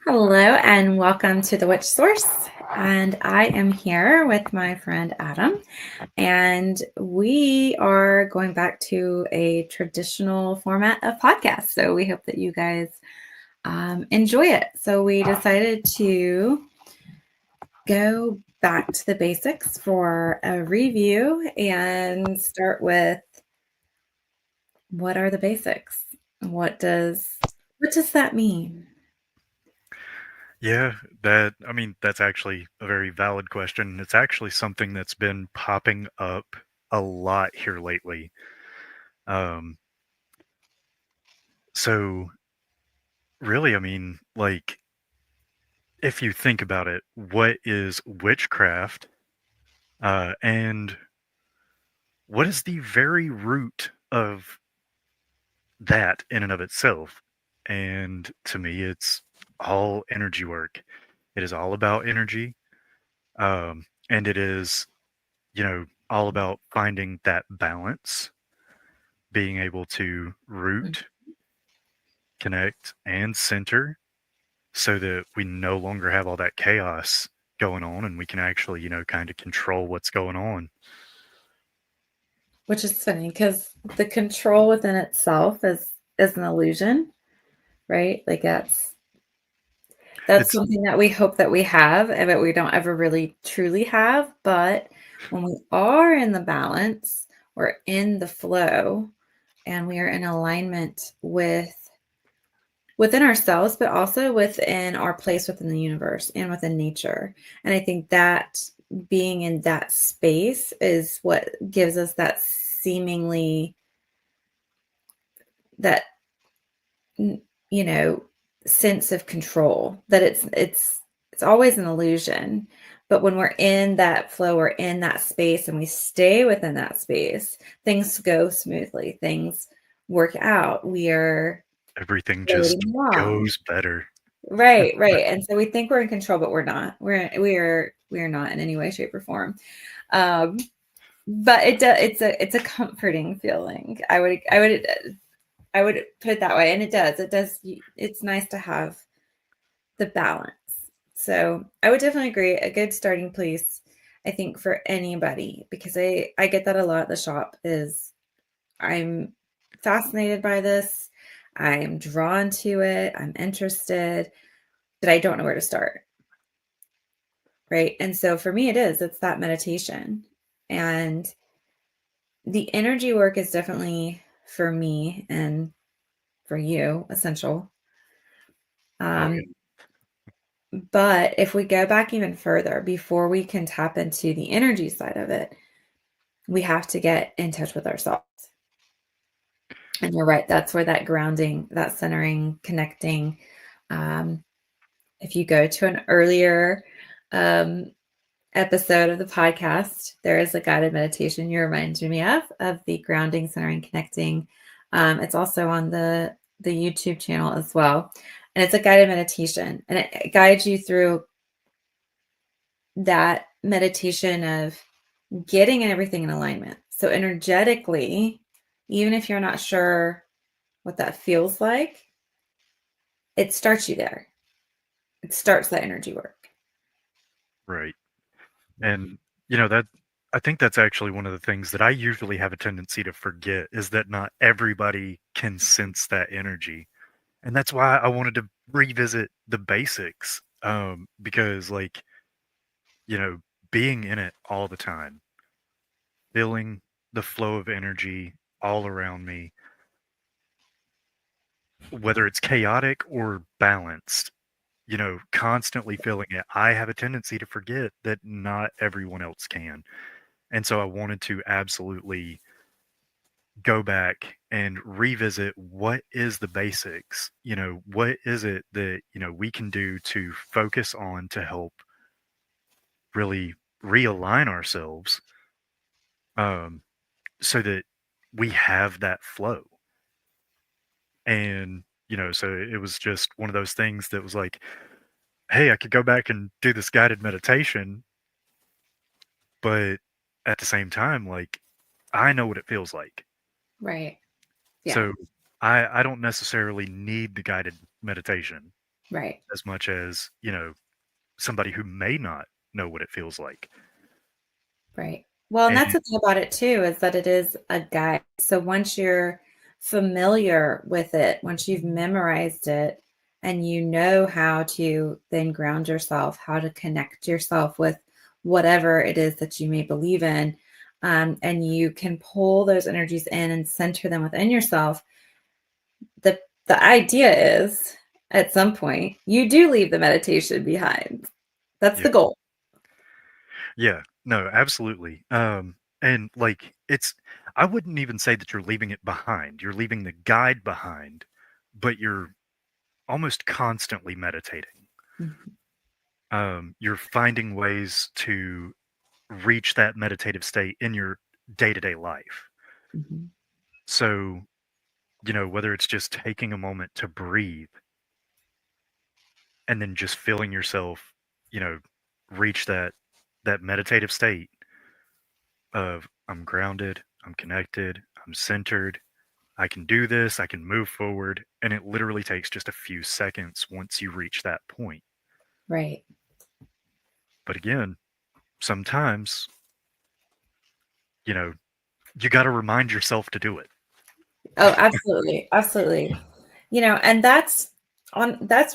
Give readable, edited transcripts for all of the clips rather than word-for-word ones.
Hello and welcome to the Witch Source. And I am here with my friend Adam, and we are going back to a traditional format of podcast. So we hope that you guys enjoy it. So we decided to go back to the basics for a review and start with what are the basics? What does that mean? Yeah, that's actually a very valid question. It's actually something that's been popping up a lot here lately. Um, so really, if you think about it, what is witchcraft? And what is the very root of that in and of itself? And to me, it's all energy work. It is all about energy. And it is all about finding that balance, being able to root, connect, and center so that we no longer have all that chaos going on and we can actually, kind of control what's going on. Which is funny because the control within itself is an illusion, right? Like that's It's something that we hope that we have, and but we don't ever really truly have. But when we are in the balance, we're in the flow, and we are in alignment within ourselves, but also within our place within the universe and within nature. And I think that being in that space is what gives us that seemingly that you know sense of control, that it's always an illusion, but when we're in that flow, we're in that space and we stay within that space, things go smoothly, things work out, we are everything just floating along. goes better. Right, and so we think we're in control, but we're not, we are not in any way, shape, or form. um but it's a comforting feeling. I would put it that way, and it does. It's nice to have the balance. So I would definitely agree. A good starting place, I think, for anybody, because I get that a lot at the shop. Is I'm fascinated by this. I'm drawn to it. I'm interested, but I don't know where to start. Right. And so for me, it's that meditation. And the energy work is definitely for me and for you essential. Oh, yeah. Um, But if we go back even further, before we can tap into the energy side of it, we have to get in touch with ourselves. And you're right, that's where that grounding, that centering, connecting. Um, if you go to an earlier um, episode of the podcast, there is a guided meditation you reminded me of the grounding, centering, connecting. It's also on the YouTube channel as well. And it's a guided meditation, and it guides you through that meditation of getting everything in alignment. So energetically, even if you're not sure what that feels like, it starts you there. It starts that energy work. Right. And, that I think that's actually one of the things that I usually have a tendency to forget is that not everybody can sense that energy. And that's why I wanted to revisit the basics. Because you know, being in it all the time, feeling the flow of energy all around me, whether it's chaotic or balanced, constantly feeling it, I have a tendency to forget that not everyone else can. And so I wanted to absolutely go back and revisit what is the basics, what is it that, we can do to focus on to help really realign ourselves um, so that we have that flow. And, so it was just one of those things that was like, hey, I could go back and do this guided meditation, but at the same time, like, I know what it feels like. Right. Yeah. So I don't necessarily need the guided meditation. Right. as much as, somebody who may not know what it feels like. Right. Well, and And that's the thing about it too, is that it is a guide. So once you're familiar with it, once you've memorized it, and you know how to then ground yourself, how to connect yourself with whatever it is that you may believe in, and you can pull those energies in and center them within yourself. The the idea is at some point you do leave the meditation behind. That's yeah, the goal. yeah, no, absolutely. And like I wouldn't even say that you're leaving it behind. You're leaving the guide behind, but you're almost constantly meditating. Mhm, You're finding ways to reach that meditative state in your day-to-day life. mhm, So, whether it's just taking a moment to breathe and then just feeling yourself, you know, reach that meditative state of I'm grounded, I'm connected, I'm centered, I can do this, I can move forward, and it literally takes just a few seconds once you reach that point. right. But again, sometimes, you know, you got to remind yourself to do it. Oh, absolutely. Absolutely. And that's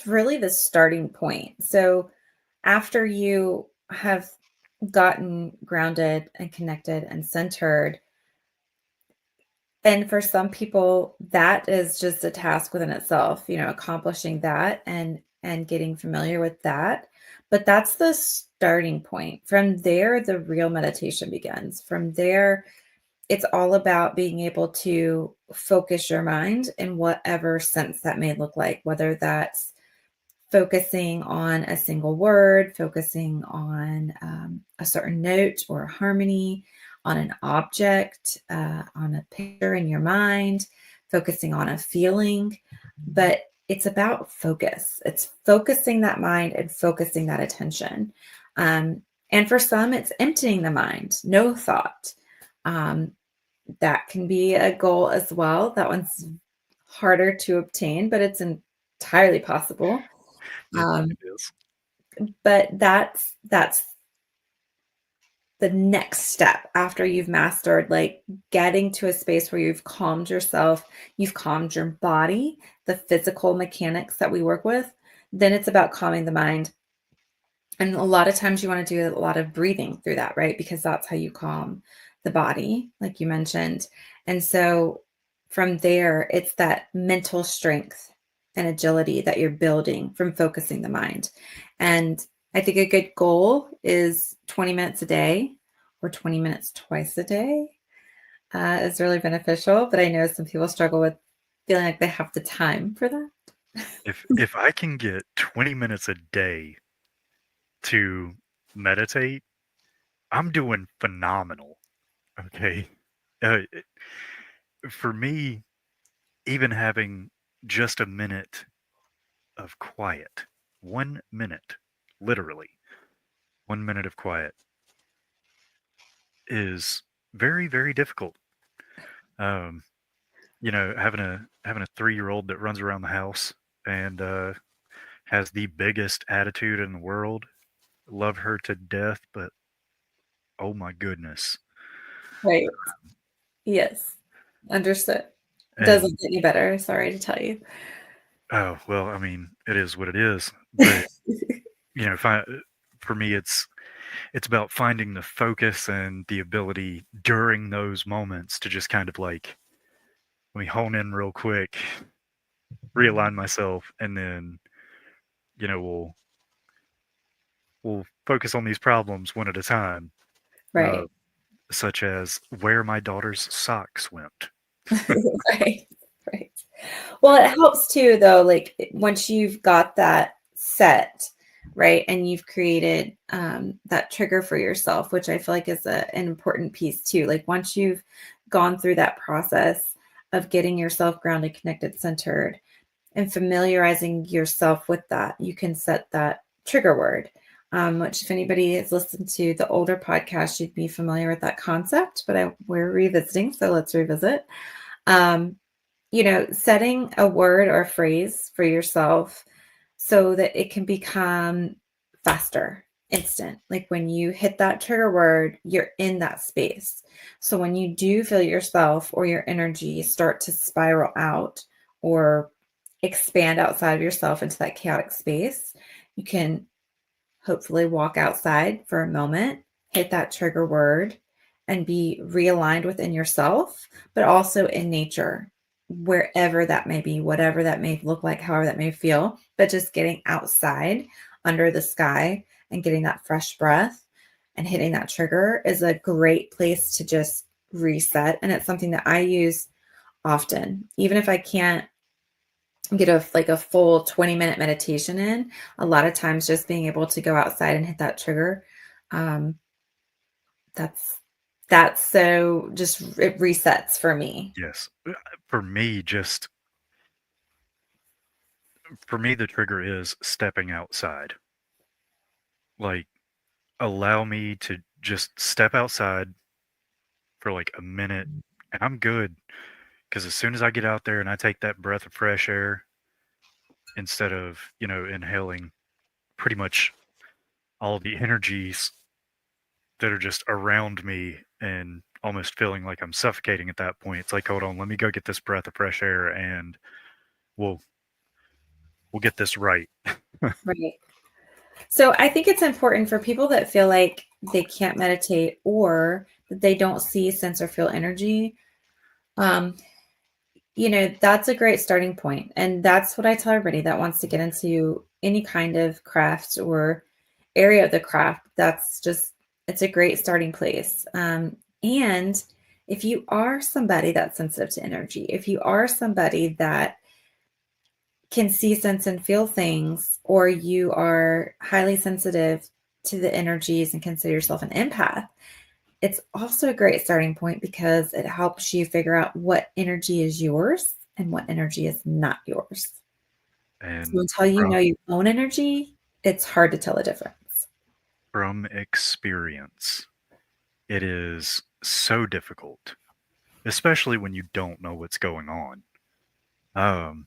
really the starting point. So after you have gotten grounded and connected and centered, and for some people that is just a task within itself, accomplishing that and getting familiar with that. But that's the starting point. From there, the real meditation begins. From there, it's all about being able to focus your mind in whatever sense that may look like, whether that's focusing on a single word, focusing on a certain note or harmony, on an object, on a picture in your mind, focusing on a feeling. But it's about focus. It's focusing that mind and focusing that attention. Um, and for some, it's emptying the mind, no thought. Um, that can be a goal as well. That one's harder to obtain, but it's entirely possible. It Um, is. but that's the next step after you've mastered, like, getting to a space where you've calmed yourself, you've calmed your body, the physical mechanics that we work with. Then it's about calming the mind. And a lot of times you want to do a lot of breathing through that, right? Because that's how you calm the body, like you mentioned. And so from there, it's that mental strength and agility that you're building from focusing the mind. And I think a good goal is 20 minutes a day or 20 minutes twice a day is really beneficial. But I know some people struggle with feeling like they have the time for that. If I can get 20 minutes a day to meditate, I'm doing phenomenal. Okay. It For me, even having just a minute of quiet, 1 minute, literally 1 minute of quiet is very, very difficult. Um, having a 3-year-old that runs around the house and has the biggest attitude in the world. Love her to death, but oh my goodness. Right. Yes. Understood. And Doesn't get any better, sorry to tell you. oh well, I mean, it is what it is. But for me, it's about finding the focus and the ability during those moments to just kind of like let me hone in real quick, realign myself, and then you know we'll focus on these problems one at a time, uh, Right. such as where my daughter's socks went. Right. Right. Well, it helps too, though, like once you've got that set, right, and you've created that trigger for yourself, which I feel like is an important piece too. Like once you've gone through that process of getting yourself grounded, connected, centered, and familiarizing yourself with that, you can set that trigger word. Which, if anybody has listened to the older podcast, you'd be familiar with that concept, but we're revisiting, so let's revisit. Um, Setting a word or a phrase for yourself so that it can become faster, instant. Like when you hit that trigger word, you're in that space. So when you do feel yourself or your energy start to spiral out or expand outside of yourself into that chaotic space, you can hopefully walk outside for a moment, hit that trigger word, and be realigned within yourself, but also in nature, wherever that may be, whatever that may look like, however that may feel. But just getting outside under the sky and getting that fresh breath and hitting that trigger is a great place to just reset. And it's something that I use often, even if I can't get a full 20-minute meditation in. A lot of times just being able to go outside and hit that trigger, um, that's so just it resets for me. Yes. For me, just for me, the trigger is stepping outside. Like, allow me to just step outside for like a minute, and I'm good. Because as soon as I get out there and I take that breath of fresh air, instead of, inhaling pretty much all the energies that are just around me and almost feeling like I'm suffocating at that point, it's like, hold on, let me go get this breath of fresh air and we'll we'll get this right. Right. So I think it's important for people that feel like they can't meditate or that they don't see, sense, or feel energy. Um, that's a great starting point. And that's what I tell everybody that wants to get into any kind of craft or area of the craft. It's a great starting place. And if you are somebody that's sensitive to energy, if you are somebody that can see, sense, and feel things, or you are highly sensitive to the energies and consider yourself an empath, it's also a great starting point because it helps you figure out what energy is yours and what energy is not yours. So And until you from know your own energy, it's hard to tell the difference. from experience, it is so difficult, especially when you don't know what's going on. Um,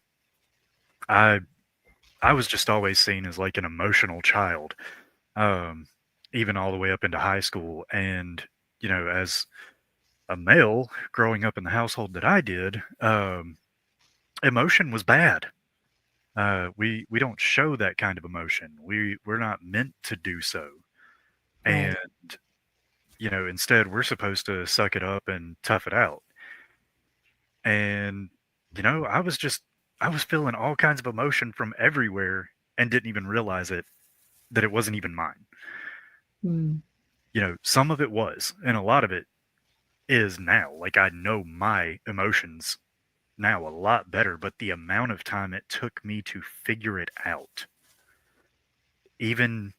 I I was just always seen as like an emotional child, um, even all the way up into high school. And as a male growing up in the household that I did, emotion was bad. We don't show that kind of emotion. We're not meant to do so. Right. And instead we're supposed to suck it up and tough it out. And I was feeling all kinds of emotion from everywhere and didn't even realize that it wasn't even mine. Mm, Some of it was, and a lot of it is now. Like, I know my emotions now a lot better, but the amount of time it took me to figure it out, even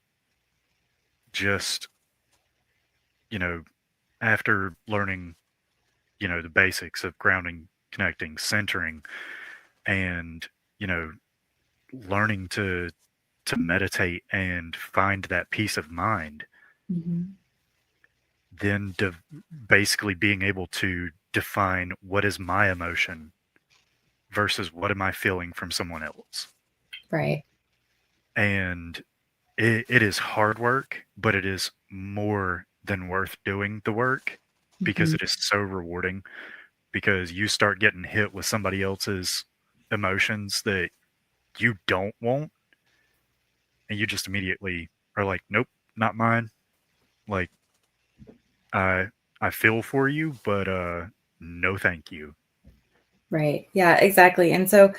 just, you know, after learning, the basics of grounding, connecting, centering, and, you know, learning to meditate and find that peace of mind, mhm, then basically being able to define what is my emotion versus what am I feeling from someone else. right. And it is hard work, but it is more than worth doing the work because Mhm, it is so rewarding because you start getting hit with somebody else's emotions that you don't want and you just immediately are like, nope, not mine. Like, I I feel for you, but no thank you. right. Yeah, exactly. And so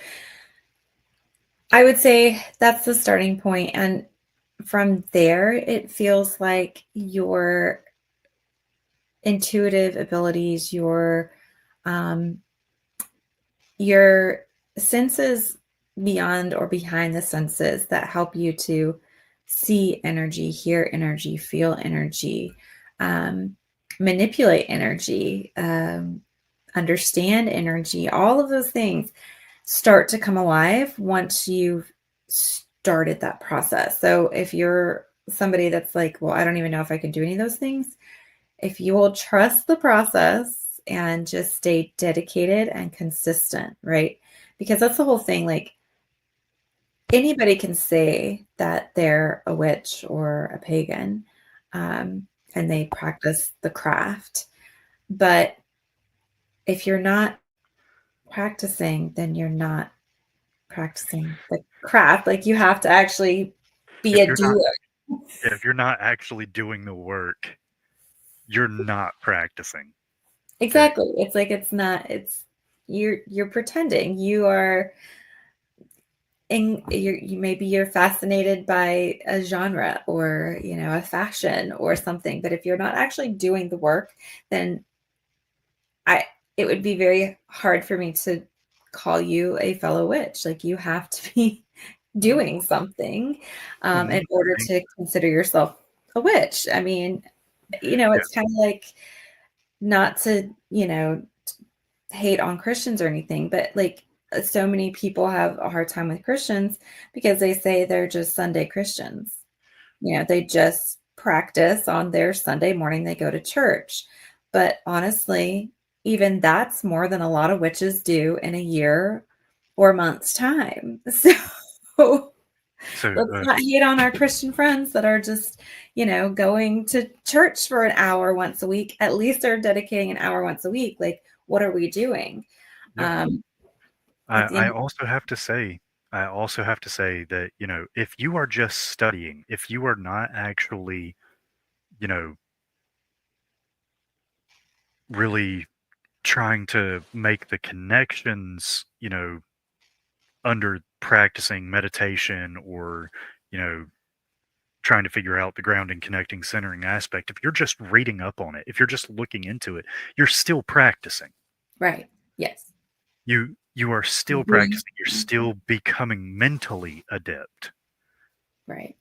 I would say that's the starting point. And from there, it feels like your intuitive abilities, um, your senses beyond or behind the senses that help you to see energy, hear energy, feel energy, um, manipulate energy, understand energy, all of those things start to come alive once you've started that process. So if you're somebody that's like, well, I don't even know if I can do any of those things, if you will trust the process and just stay dedicated and consistent, right? Because that's the whole thing. Like, anybody can say that they're a witch or a pagan, and they practice the craft. But if you're not practicing, then you're not practicing the craft. Like you have to actually be If a you're not doer. if you're not actually doing the work, you're not practicing. It Exactly. It's like it's not, it's you're pretending. You are in you maybe you're fascinated by a genre or, a fashion or something, but if you're not actually doing the work, then I it would be very hard for me to call you a fellow witch. Like you have to be doing something mhm, in order I mean, to consider yourself a witch. I mean, yeah, it's kind of like not to, hate on Christians or anything, but like so many people have a hard time with Christians because they say they're just Sunday Christians. They just practice on their Sunday morning, they go to church. But honestly, even that's more than a lot of witches do in a year or month's time. So so, let's not hate on our Christian friends that are just, going to church for an hour once a week. At least they're dedicating an hour once a week. Like, what are we doing? yeah. Um, I at the I end, also have to say that, if you are just studying, if you are not actually, you know, really trying to make the connections, under practicing meditation or, you know, trying to figure out the grounding, connecting, centering aspect, if you're just reading up on it, if you're just looking into it, you're still practicing. right. Yes. You are still Doing practicing. You're still becoming mentally adept. right.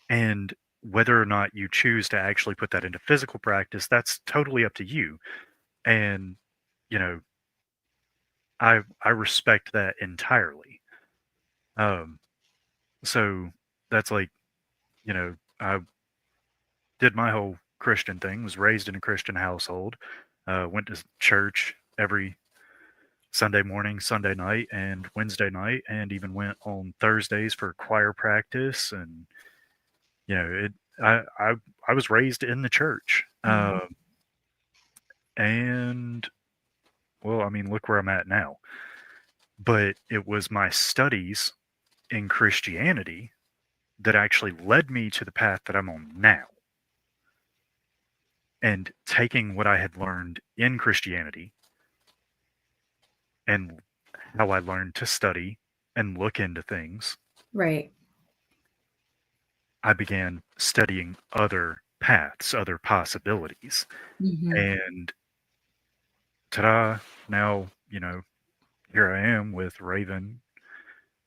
And whether or not you choose to actually put that into physical practice, that's totally up to you. And, you know, I respect that entirely. Um, so that's like, I did my whole Christian thing, was raised in a Christian household, went to church every Sunday morning, Sunday night, and Wednesday night, and even went on Thursdays for choir practice. And it. I was raised in the church, Mhm. and well, I mean, look where I'm at now. But it was my studies in Christianity that actually led me to the path that I'm on now. And taking what I had learned in Christianity and how I learned to study and look into things, Right. I began studying other paths, other possibilities. Mhm. And ta-da, now, here I am with Raven,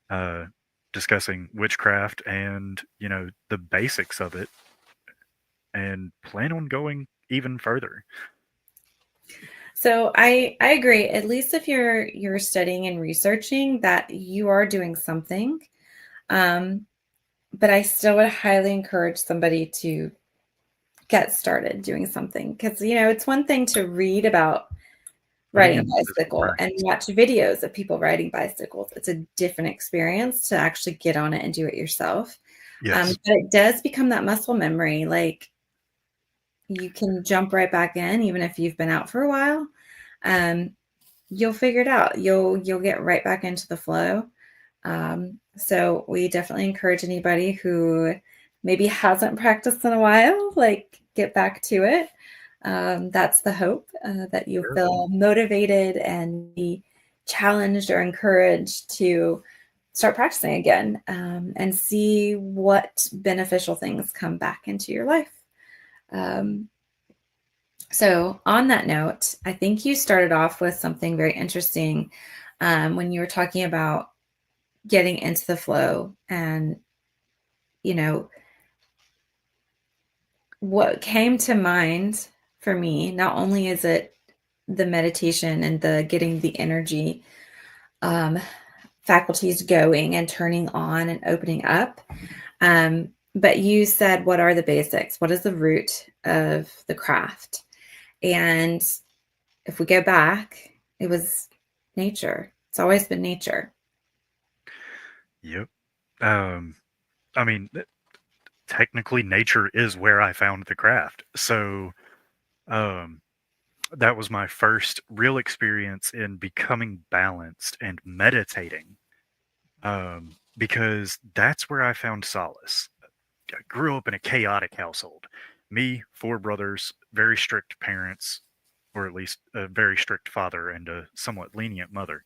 uh, discussing witchcraft and, the basics of it, and plan on going even further. So I agree. At least if you're studying and researching that you are doing something. Um, but I still would highly encourage somebody to get started doing something because it's one thing to read about Putting riding a in the physical bicycle and practice. watch videos of people riding bicycles. It's a different experience to actually get on it and do it yourself. Yes. But it does become that muscle memory. Like you can jump right back in, even if you've been out for a while. Um, you'll figure it out. You'll get right back into the flow. So we definitely encourage anybody who maybe hasn't practiced in a while, like get back to it. That's the hope that you Sure. feel motivated and be challenged or encouraged to start practicing again and see what beneficial things come back into your life. Um, so, on that note, I think you started off with something very interesting when you were talking about getting into the flow and, you know, what came to mind for me, not only is it the meditation and the getting the energy um, faculties going and turning on and opening up. But you said, what are the basics? What is the root of the craft? And if we go back, it was nature. It's always been nature. Yep. Um, I mean, technically, nature is where I found the craft. So, um, that was my first real experience in becoming balanced and meditating. Because that's where I found solace. I grew up in a chaotic household. Me, four brothers, very strict parents, or at least a very strict father and a somewhat lenient mother.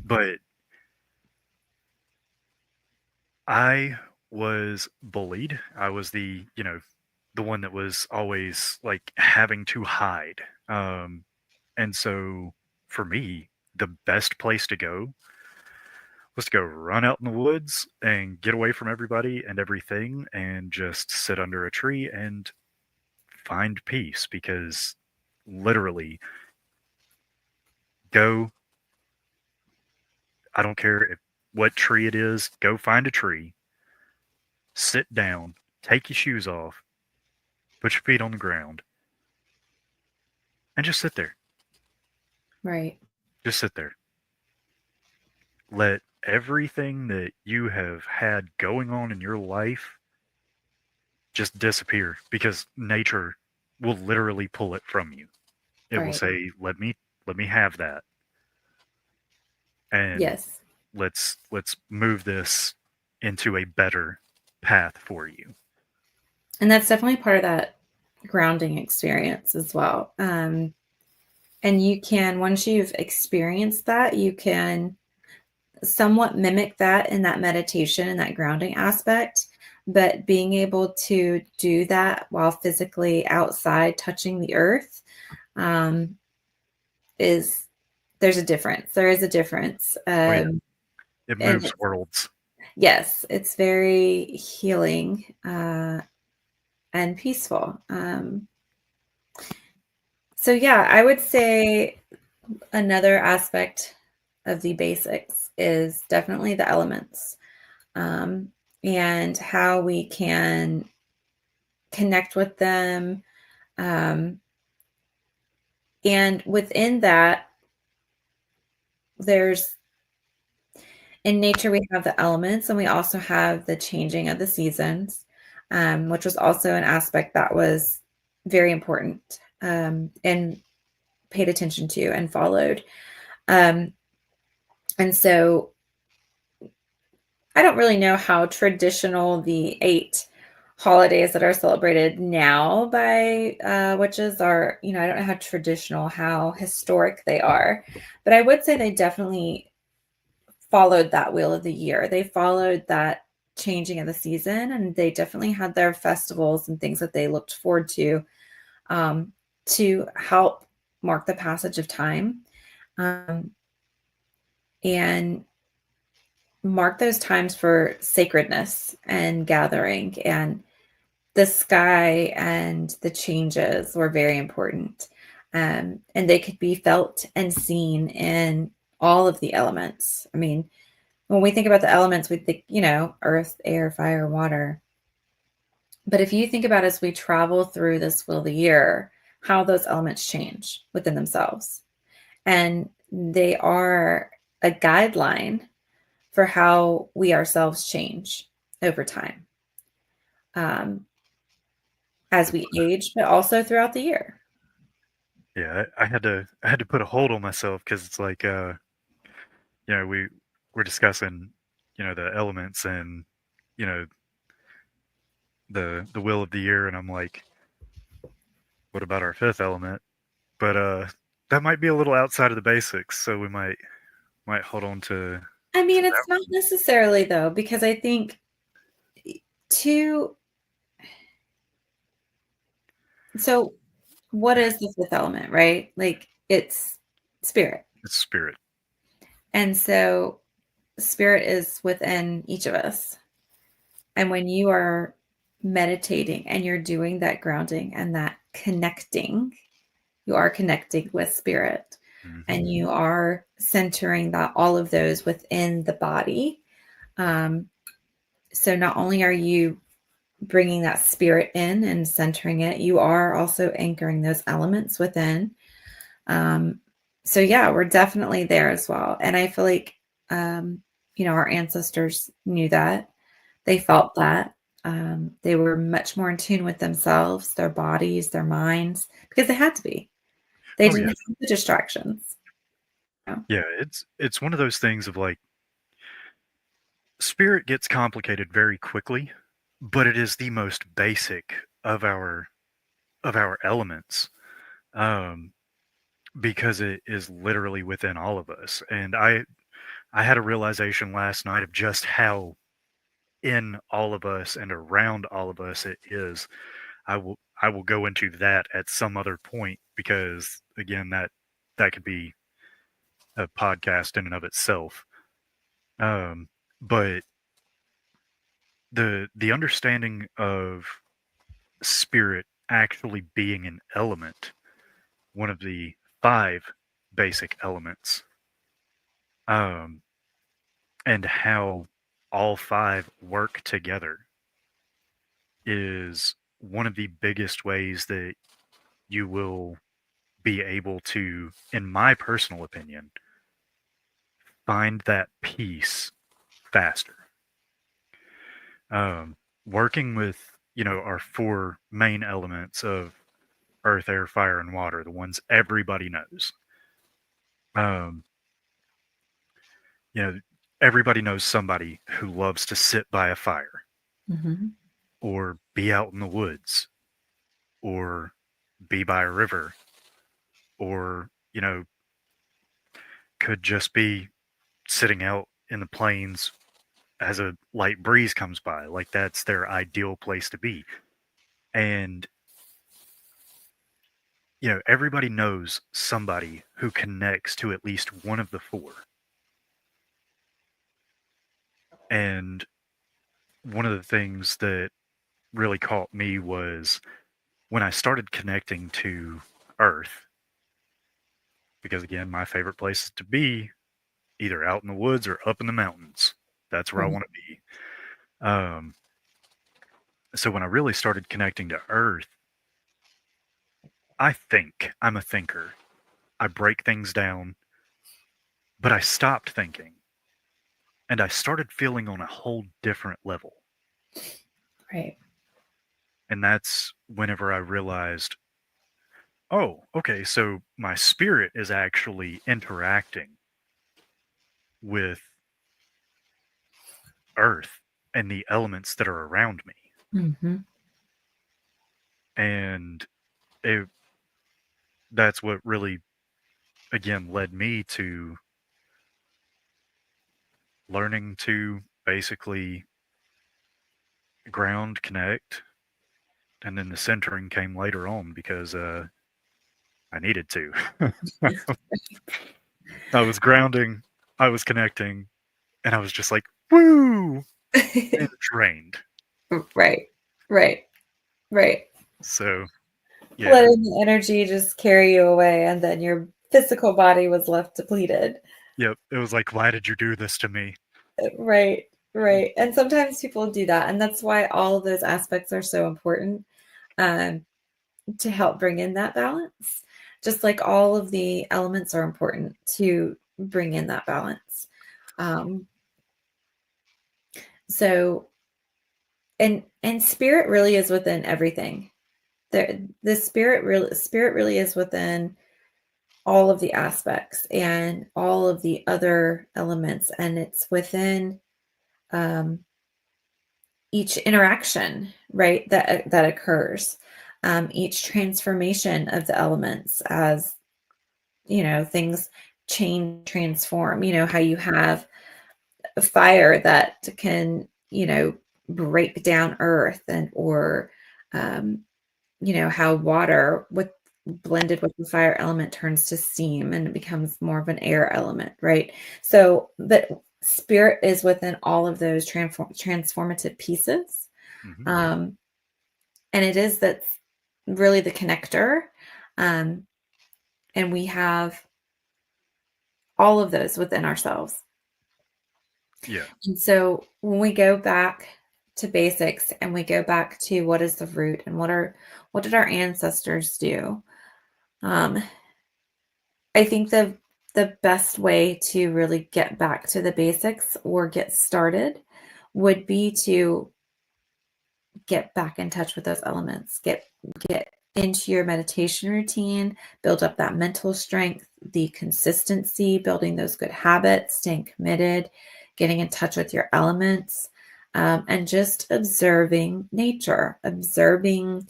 But I was bullied. I was the one that was always like having to hide. And so for me, the best place to go was to go run out in the woods and get away from everybody and everything and just sit under a tree and find peace because literally go, I don't care what tree it is, go find a tree, sit down, take your shoes off, put your feet on the ground, and just sit there. Right. Just sit there. Let everything that you have had going on in your life just disappear because nature will literally pull it from you. It will Right. say, let me have that, and Yes. let's move this into a better path for you." And that's definitely part of that grounding experience as well. And you can, once you've experienced that, you can somewhat mimic that in that meditation and that grounding aspect. But being able to do that while physically outside touching the earth um, is there's a difference. There is a difference. Oh yeah, it And moves worlds. yes, it's very healing and peaceful. So, yeah, I would say another aspect of the basics is definitely the elements um, and how we can connect with them. Um, and within that, there's in nature, we have the elements and we also have the changing of the seasons, which was also an aspect that was very important and paid attention to and followed. Um, and so I don't really know how traditional the 8 holidays that are celebrated now by witches are. I don't know how traditional, how historic they are, but I would say they definitely followed that wheel of the year. They followed that changing of the season, and they definitely had their festivals and things that they looked forward um, to help mark the passage of time um, and mark those times for sacredness and gathering. And the sky and the changes were very important. And they could be felt and seen in all of the elements. I mean, when we think about the elements, we think, earth, air, fire, water. But if you think about as we travel through this wheel of the year, how those elements change within themselves. And they are a guideline for how we ourselves change over time um, as we age, but also throughout the year. Yeah, I had to put a hold on myself because it's like we're discussing the elements and you know the will of the year, and I'm like, what about our fifth element? But that might be a little outside of the basics, so we might hold on I to mean, that it's not one. necessarily though, because I think to so what is the fifth element, right? Like it's spirit. It's spirit. And so spirit is within each of us. And when you are meditating and you're doing that grounding and that connecting, you are connecting with spirit Hmm. and you are centering that all of those within the body. Um, so not only are you bringing that spirit in and centering it, you are also anchoring those elements within. Um, so yeah, we're definitely there as well. And I feel like our ancestors knew that. They felt that. They were much more in tune with themselves, their bodies, their minds, because they had to be. They Oh didn't yeah. have the distractions. Yeah, it's one of those things of like spirit gets complicated very quickly, but it is the most basic of our elements. Um because it is literally within all of us. And I had a realization last night of just how in all of us and around all of us it is. I will go into that at some other point because again that could be a podcast in and of itself. Um, but the understanding of spirit actually being an element, one of the five basic elements, um, and how all five work together is one of the biggest ways that you will be able to, in my personal opinion, find that peace faster. Um, Working with, our four main elements of earth, air, fire, and water, the ones everybody knows. Um, you know, Everybody knows somebody who loves to sit by a fire Mm-hmm. or be out in the woods or be by a river or, could just be sitting out in the plains as a light breeze comes by. Like that's their ideal place to be. And, everybody knows somebody who connects to at least one of the four. And one of the things that really caught me was when I started connecting to Earth, because again, my favorite places to be either out in the woods or up in the mountains. That's where I Right. want to be. Um, so when I really started connecting to Earth, I think I'm a thinker. I break things down, but I stopped thinking and I started feeling on a whole different level. Right. And that's whenever I realized, oh, okay, so my spirit is actually interacting with Earth and the elements that are around me. Mm-hmm. And it, that's what really, again, led me to learning to basically ground, connect, and then the centering came later on because I needed to. I was grounding, I was connecting, and I was just like, woo, and drained. Right. Right. Right. So, yeah, Letting the energy just carry you away, and then your physical body was left depleted. yep. It was like, why did you do this to me? Right. Right. And sometimes people do that. And that's why all of those aspects are so important, um, to help bring in that balance. Just like all of the elements are important to bring in that balance. Um, so and spirit really is within everything. The spirit really is within all of the aspects and all of the other elements, and it's within, um, each interaction, right, that occurs, each transformation of the elements as things change, transform. How you have a fire that can break down earth, and or um, how water with blended with the fire element turns to steam and it becomes more of an air element, right? So that spirit is within all of those transformative pieces. Hmm. Um, and it is that's really the connector. Um, and we have all of those within ourselves. Yeah. And so when we go back to basics and we go back to what is the root and what did our ancestors do? Um, I think the the best way to really get back to the basics or get started would be to get back in touch with those elements, get into your meditation routine, build up that mental strength, the consistency, building those good habits, staying committed, getting in touch with your elements, and just observing nature, observing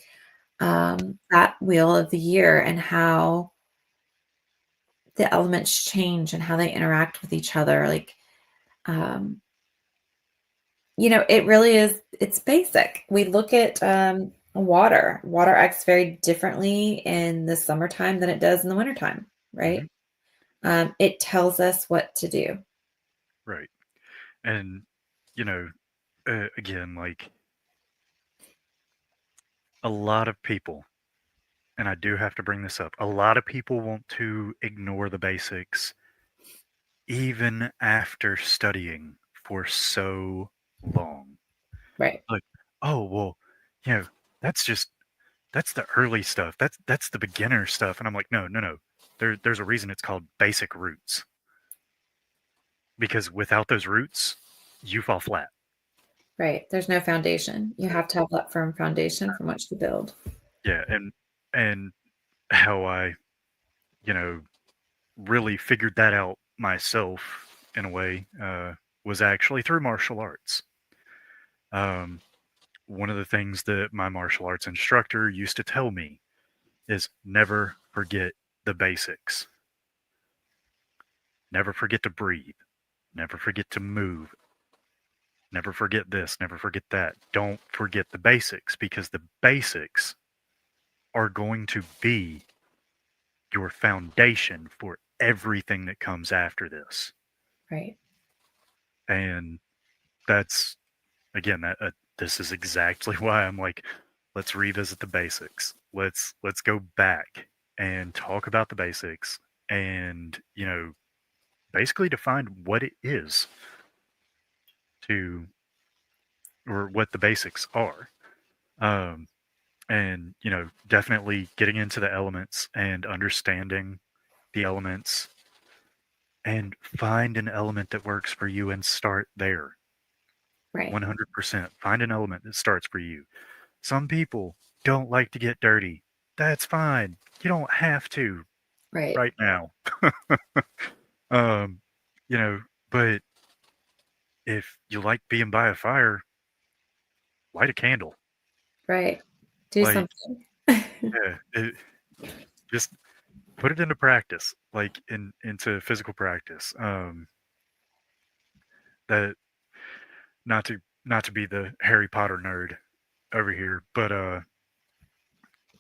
that wheel of the year and how the elements change and how they interact with each other. Like, um, it really is, it's basic. We look at water. Water acts very differently in the summertime than it does in the wintertime, right? Mhm. It tells us what to do. Right. And, you know, again, like a lot of people, and I do have to bring this up, a lot of people want to ignore the basics even after studying for so long. Right, Like, oh, well, you know, that's just that's the early stuff. That's the beginner stuff. And I'm like, no, no, no. There's a reason it's called basic roots because without those roots, you fall flat. right. There's no foundation. You have to have that firm foundation from which to build. Yeah, and how I, you know, really figured that out myself in a way was actually through martial arts. Um, one of the things that my martial arts instructor used to tell me is never forget the basics. Never forget to breathe. Never forget to move. Never forget this. Never forget that. Don't forget the basics because the basics are going to be your foundation for everything that comes after this. Right, And that's again that this is exactly why I'm like, let's revisit the basics. Let's go back and talk about the basics and basically define what it is to or what the basics are. Um, and definitely getting into the elements and understanding the elements and find an element that works for you and start there. right, 100%. Find an element that starts for you. Some people don't like to get dirty. That's fine. You don't have to right, right now. um, you know, but if you like being by a fire, light a candle. right. Do Like, something. yeah, just put it into practice, like into physical practice. That not to be the Harry Potter nerd over here, but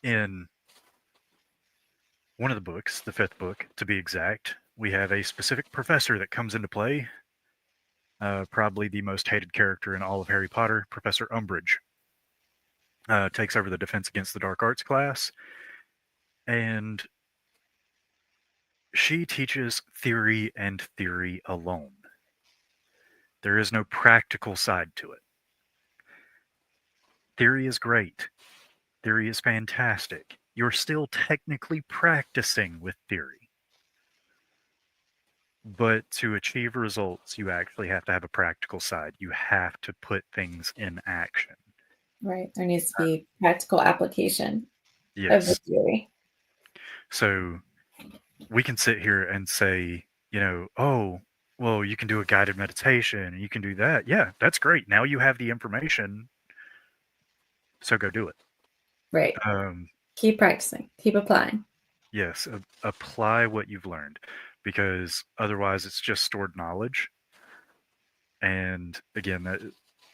in one of the books, the fifth book to be exact, we have a specific professor that comes into play. Probably the most hated character in all of Harry Potter, Professor Umbridge, takes over the Defense Against the Dark Arts class, and she teaches theory and theory alone. There is no practical side to it. Theory is great. Theory is fantastic. You're still technically practicing with theory. But to achieve results, you actually have to have a practical side. You have to put things in action. Right. There needs to be practical application of the Yes. theory. So we can sit here and say, oh, well, you can do a guided meditation and you can do that. Yeah, that's great. Now you have the information. So go do it. Right. Um, Keep practicing. Keep applying. yes, apply what you've learned because otherwise it's just stored knowledge. And again,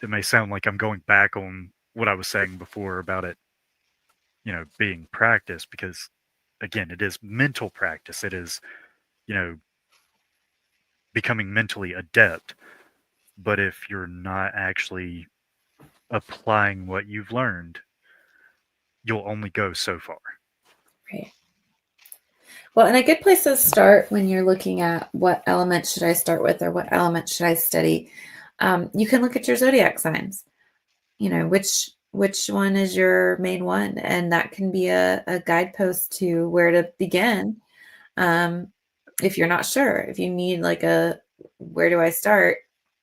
it may sound like I'm going back on what I was saying before about it, being practice because again, it is mental practice. It is, you know, becoming mentally adept. But if you're not actually applying what you've learned, you'll only go so far. Right. Well, and a good place to start when you're looking at what element should I start with or what element should I study, you can look at your zodiac signs. Which one is your main one, and that can be a guidepost to where to begin. Um, if you're not sure, if you need like where do I start?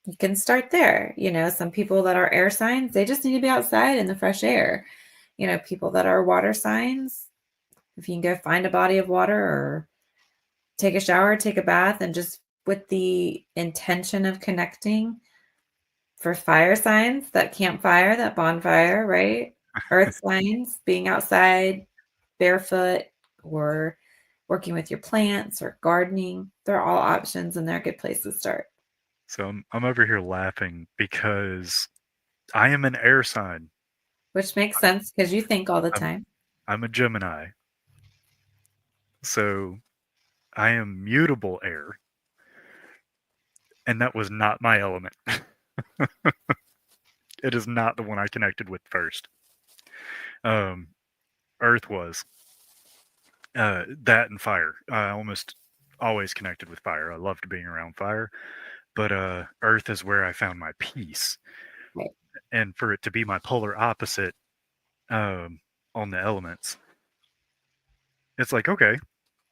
You can start there. Some people that are air signs, they just need to be outside in the fresh air. People that are water signs, if you can go find a body of water or take a shower, take a bath, and just with the intention of connecting. For fire signs, that campfire, that bonfire, right? Earth signs, being outside barefoot or working with your plants or gardening, they're all options and they're a good place to start. So I'm over here laughing because I am an air sign. Which makes sense because you think all the I'm time. I'm a Gemini. So I am mutable air, and that was not my element. It is not the one I connected with first. Um, Earth was that and fire. I almost always connected with fire. I loved being around fire, but Earth is where I found my peace. Right. And for it to be my polar opposite um, on the elements, it's like okay,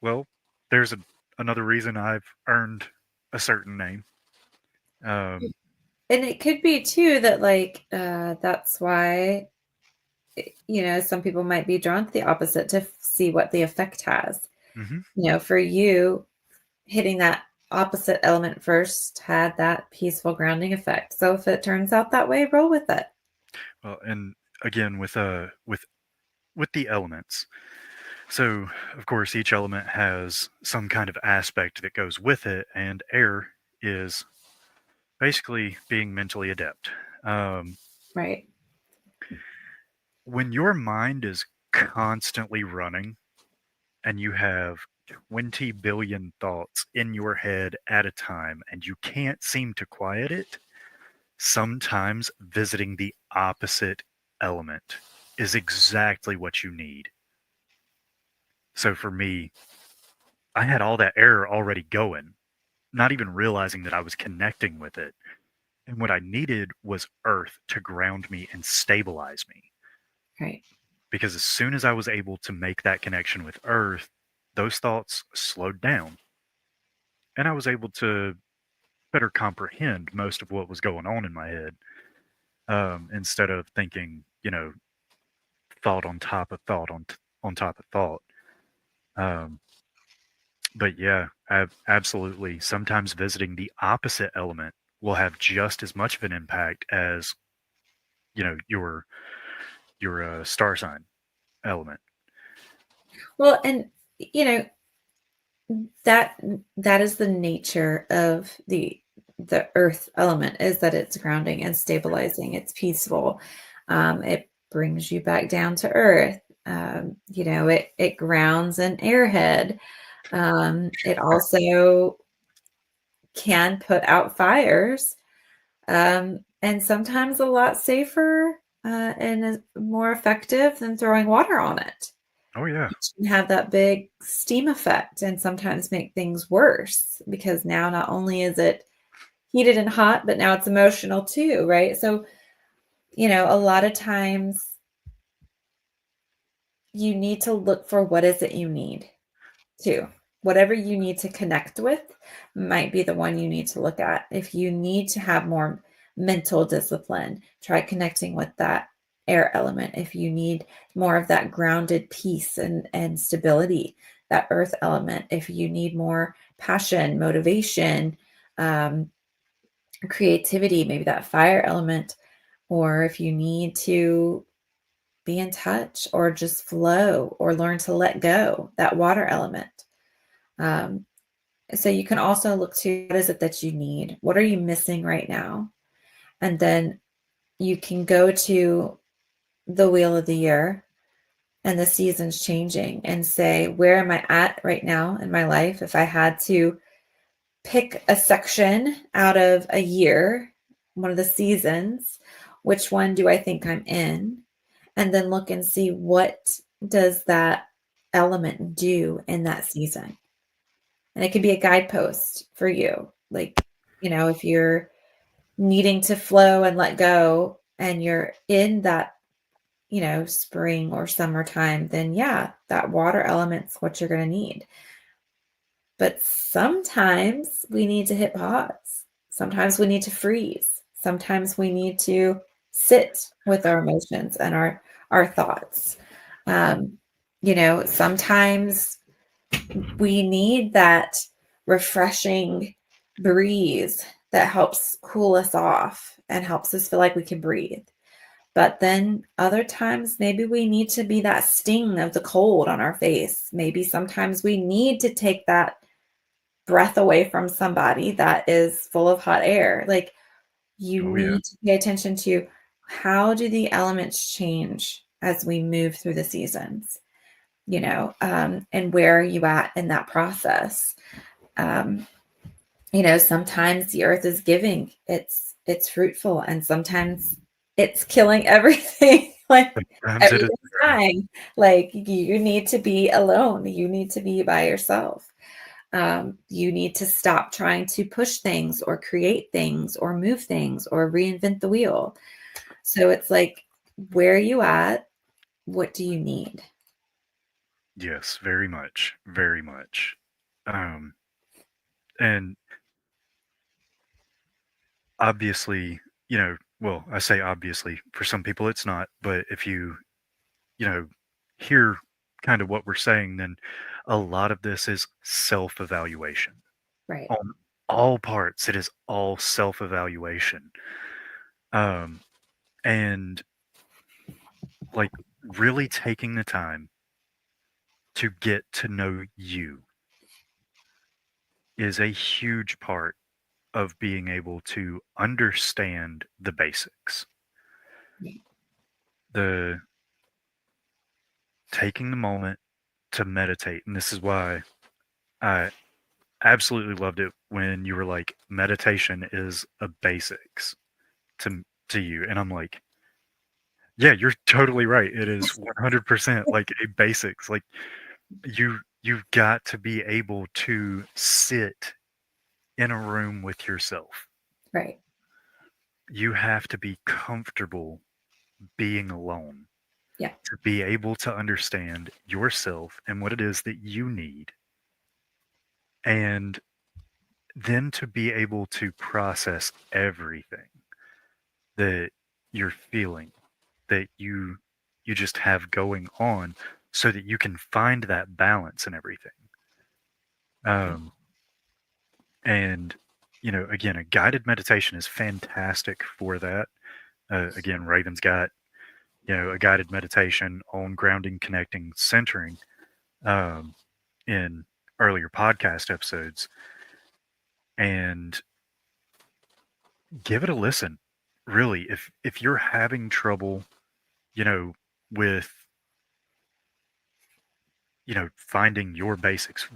well, there's another reason I've earned a certain name. Um, And it could be too that like that's why some people might be drawn to the opposite to see what the effect has. mhm. For you, hitting that opposite element first had that peaceful grounding effect. So if it turns out that way, roll with it. Well, and again with the elements. So, of course, each element has some kind of aspect that goes with it, and air is basically being mentally adept. Um, Right. when your mind is constantly running and you have 20 billion thoughts in your head at a time and you can't seem to quiet it, sometimes visiting the opposite element is exactly what you need. So for me, I had all that air already going, not even realizing that I was connecting with it. And what I needed was earth to ground me and stabilize me. Right. Because as soon as I was able to make that connection with earth, those thoughts slowed down. And I was able to better comprehend most of what was going on in my head instead of thinking, thought on top of thought on top of thought. Um, but yeah, absolutely. Sometimes visiting the opposite element will have just as much of an impact as your star sign element. Well, and you know that that is the nature of the earth element is that it's grounding and stabilizing. It's peaceful. It brings you back down to earth. It grounds an airhead. It also can put out fires, and sometimes a lot safer and is more effective than throwing water on it. Oh yeah. You can have that big steam effect and sometimes make things worse because now not only is it heated and hot, but now it's emotional too, right? So, a lot of times you need to look for what is it you need too. Whatever you need to connect with might be the one you need to look at. If you need to have more mental discipline, try connecting with that air element. If you need more of that grounded peace and stability, that earth element. If you need more passion, motivation, um, creativity, maybe that fire element. Or if you need to be in touch or just flow or learn to let go, that water element. Um, so you can also look to what is it that you need? What are you missing right now? And then you can go to the wheel of the year and the seasons changing and say, where am I at right now in my life? If I had to pick a section out of a year, one of the seasons, which one do I think I'm in? And then look and see what does that element do in that season. And it could be a guidepost for you. Like, if you're needing to flow and let go and you're in that, spring or summertime, then yeah, that water element's what you're going to need. But sometimes we need to hit pause. Sometimes we need to freeze. Sometimes we need to sit with our emotions and our thoughts. Um, sometimes we need that refreshing breeze that helps cool us off and helps us feel like we can breathe. But then other times, maybe we need to be that sting of the cold on our face. Maybe sometimes we need to take that breath away from somebody that is full of hot air. Like, you Oh yeah. need to pay attention to how do the elements change as we move through the seasons, and where are you at in that process? Um, sometimes the earth is giving, it's fruitful, and sometimes it's killing everything. Like, Sometimes it is. everything's dying. Like, you need to be alone. You need to be by yourself. You need to stop trying to push things or create things or move things or reinvent the wheel. So it's like, where are you at? What do you need? Yes, very much, very much. Um, and obviously, well, I say obviously, for some people it's not, but if you know, hear kind of what we're saying, then a lot of this is self-evaluation. Right. On all parts, it is all self-evaluation. Um, and like really taking the time to get to know you is a huge part of being able to understand the basics. Right. The taking the moment to meditate. And this is why I absolutely loved it when you were like, meditation is a basics to you. And I'm like, yeah, you're totally right. It is 100% like a basics. Like you've got to be able to sit in a room with yourself. Right. You have to be comfortable being alone Yeah. to be able to understand yourself and what it is that you need, and then to be able to process everything that you're feeling, that you just have going on, so that you can find that balance and everything. um and again, a guided meditation is fantastic for that. Again, Raven's got a guided meditation on grounding, connecting, centering, um, in earlier podcast episodes, and give it a listen. Really, if you're having trouble, you know, with finding your basics,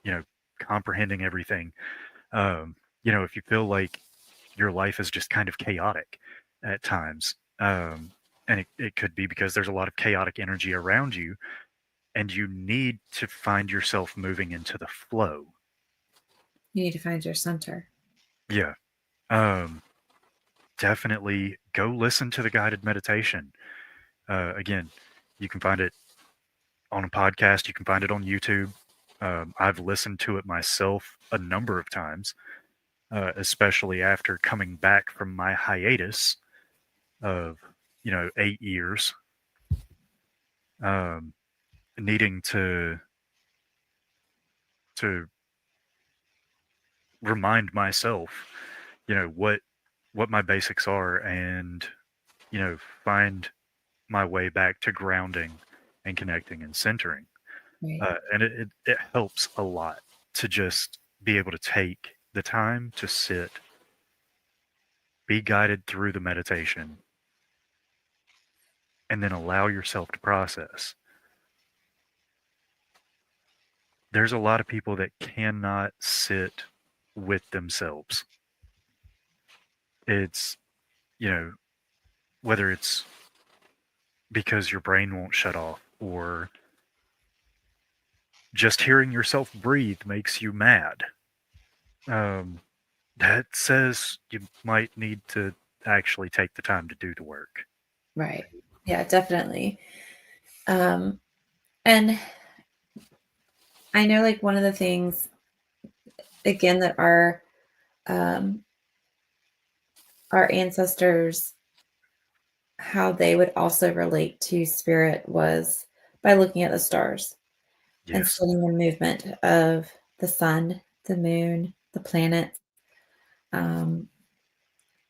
you know, comprehending everything, if you feel like your life is just kind of chaotic at times, and it could be because there's a lot of chaotic energy around you, and you need to find yourself moving into the flow. You need to find your center. Yeah. Um, Definitely go listen to the guided meditation. Again, you can find it on a podcast, you can find it on YouTube. I've listened to it myself a number of times, especially after coming back from my hiatus of, 8 years, um, needing to remind myself, what my basics are, and find my way back to grounding and connecting and centering. Right. And it helps a lot to just be able to take the time to sit, be guided through the meditation, and then allow yourself to process. There's a lot of people that cannot sit with themselves. It's, you know, whether it's because your brain won't shut off, or just hearing yourself breathe makes you mad. Um, that says you might need to actually take the time to do the work. Right. Yeah, definitely. And I know, like, one of the things again, that um, our ancestors, how they would also relate to spirit was by looking at the stars and Yes. studying the movement of the sun, the moon, the planets, um,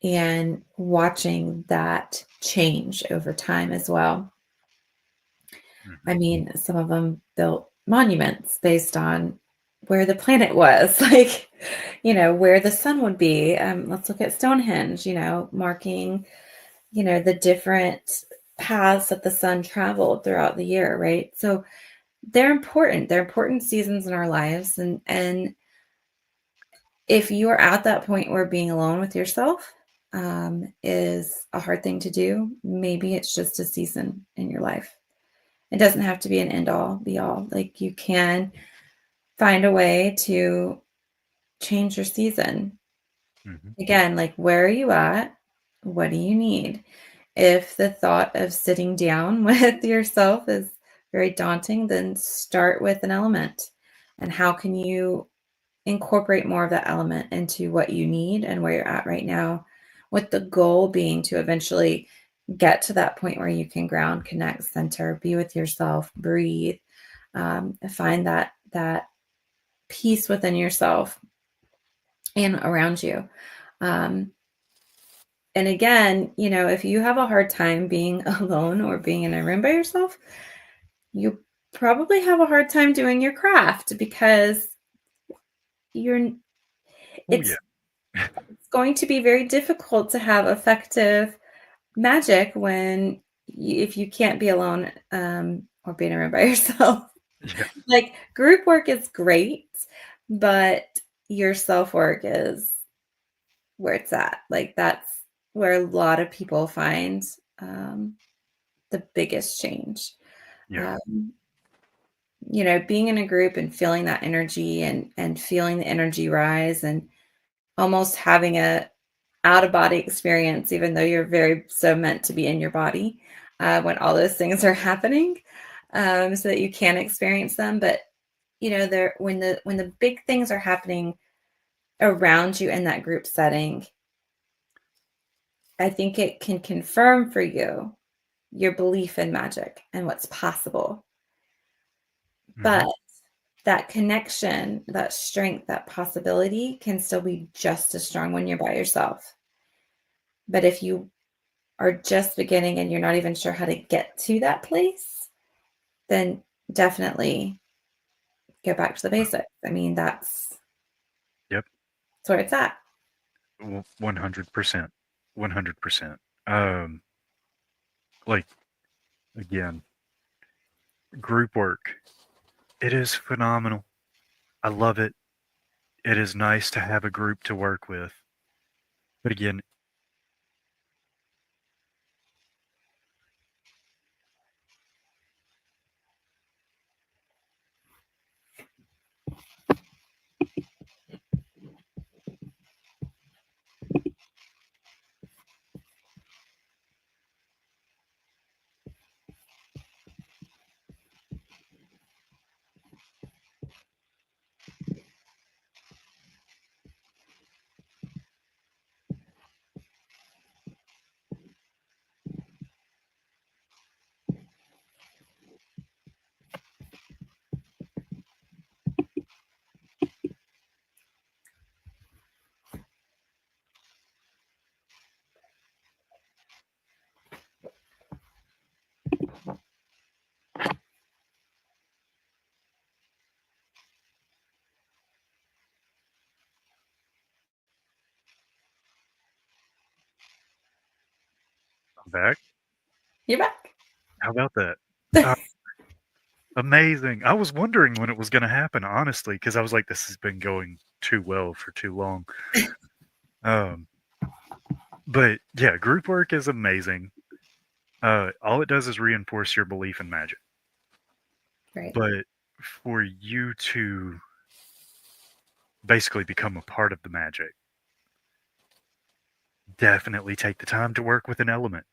and watching that change over time as well. I Hmm. mean, some of them built monuments based on where the planet was, like, where the sun would be. Let's look at Stonehenge, marking, the different paths that the sun traveled throughout the year, right? So they're important. They're important seasons in our lives. And if you are at that point where being alone with yourself is a hard thing to do, maybe it's just a season in your life. It doesn't have to be an end all be all. Like you can find a way to change your season. Hmm. Again, like where are you at? What do you need? If the thought of sitting down with yourself is very daunting, then start with an element. And how can you incorporate more of that element into what you need and where you're at right now, with the goal being to eventually get to that point where you can ground, connect, center, be with yourself, breathe, find that peace within yourself and around you. Um, and again, if you have a hard time being alone or being in a room by yourself, you probably have a hard time doing your craft because you're Oh yeah. it's going to be very difficult to have effective magic when if you can't be alone or be in a room by yourself. Yeah. Like group work is great, but your self work is where it's at. Like that's where a lot of people find um, the biggest change. Yeah. Um, being in a group and feeling that energy and feeling the energy rise and almost having a out of body experience, even though you're very so meant to be in your body when all those things are happening, so that you can experience them. But there when the big things are happening around you in that group setting, I think it can confirm for you your belief in magic and what's possible. Hmm. But that connection, that strength, that possibility can still be just as strong when you're by yourself. But if you are just beginning and you're not even sure how to get to that place, then definitely go back to the basics. I mean, Yep. that's where it's at. 100%. 100%. Um, like again, group work. It is phenomenal. I love it. It is nice to have a group to work with. But again, I'm back. You're back. How about that? Uh, Amazing. I was wondering when it was going to happen, honestly, because I was like, this has been going too well for too long. Um, but yeah, group work is amazing. All it does is reinforce your belief in magic. Right. But for you to basically become a part of the magic, definitely take the time to work with an element.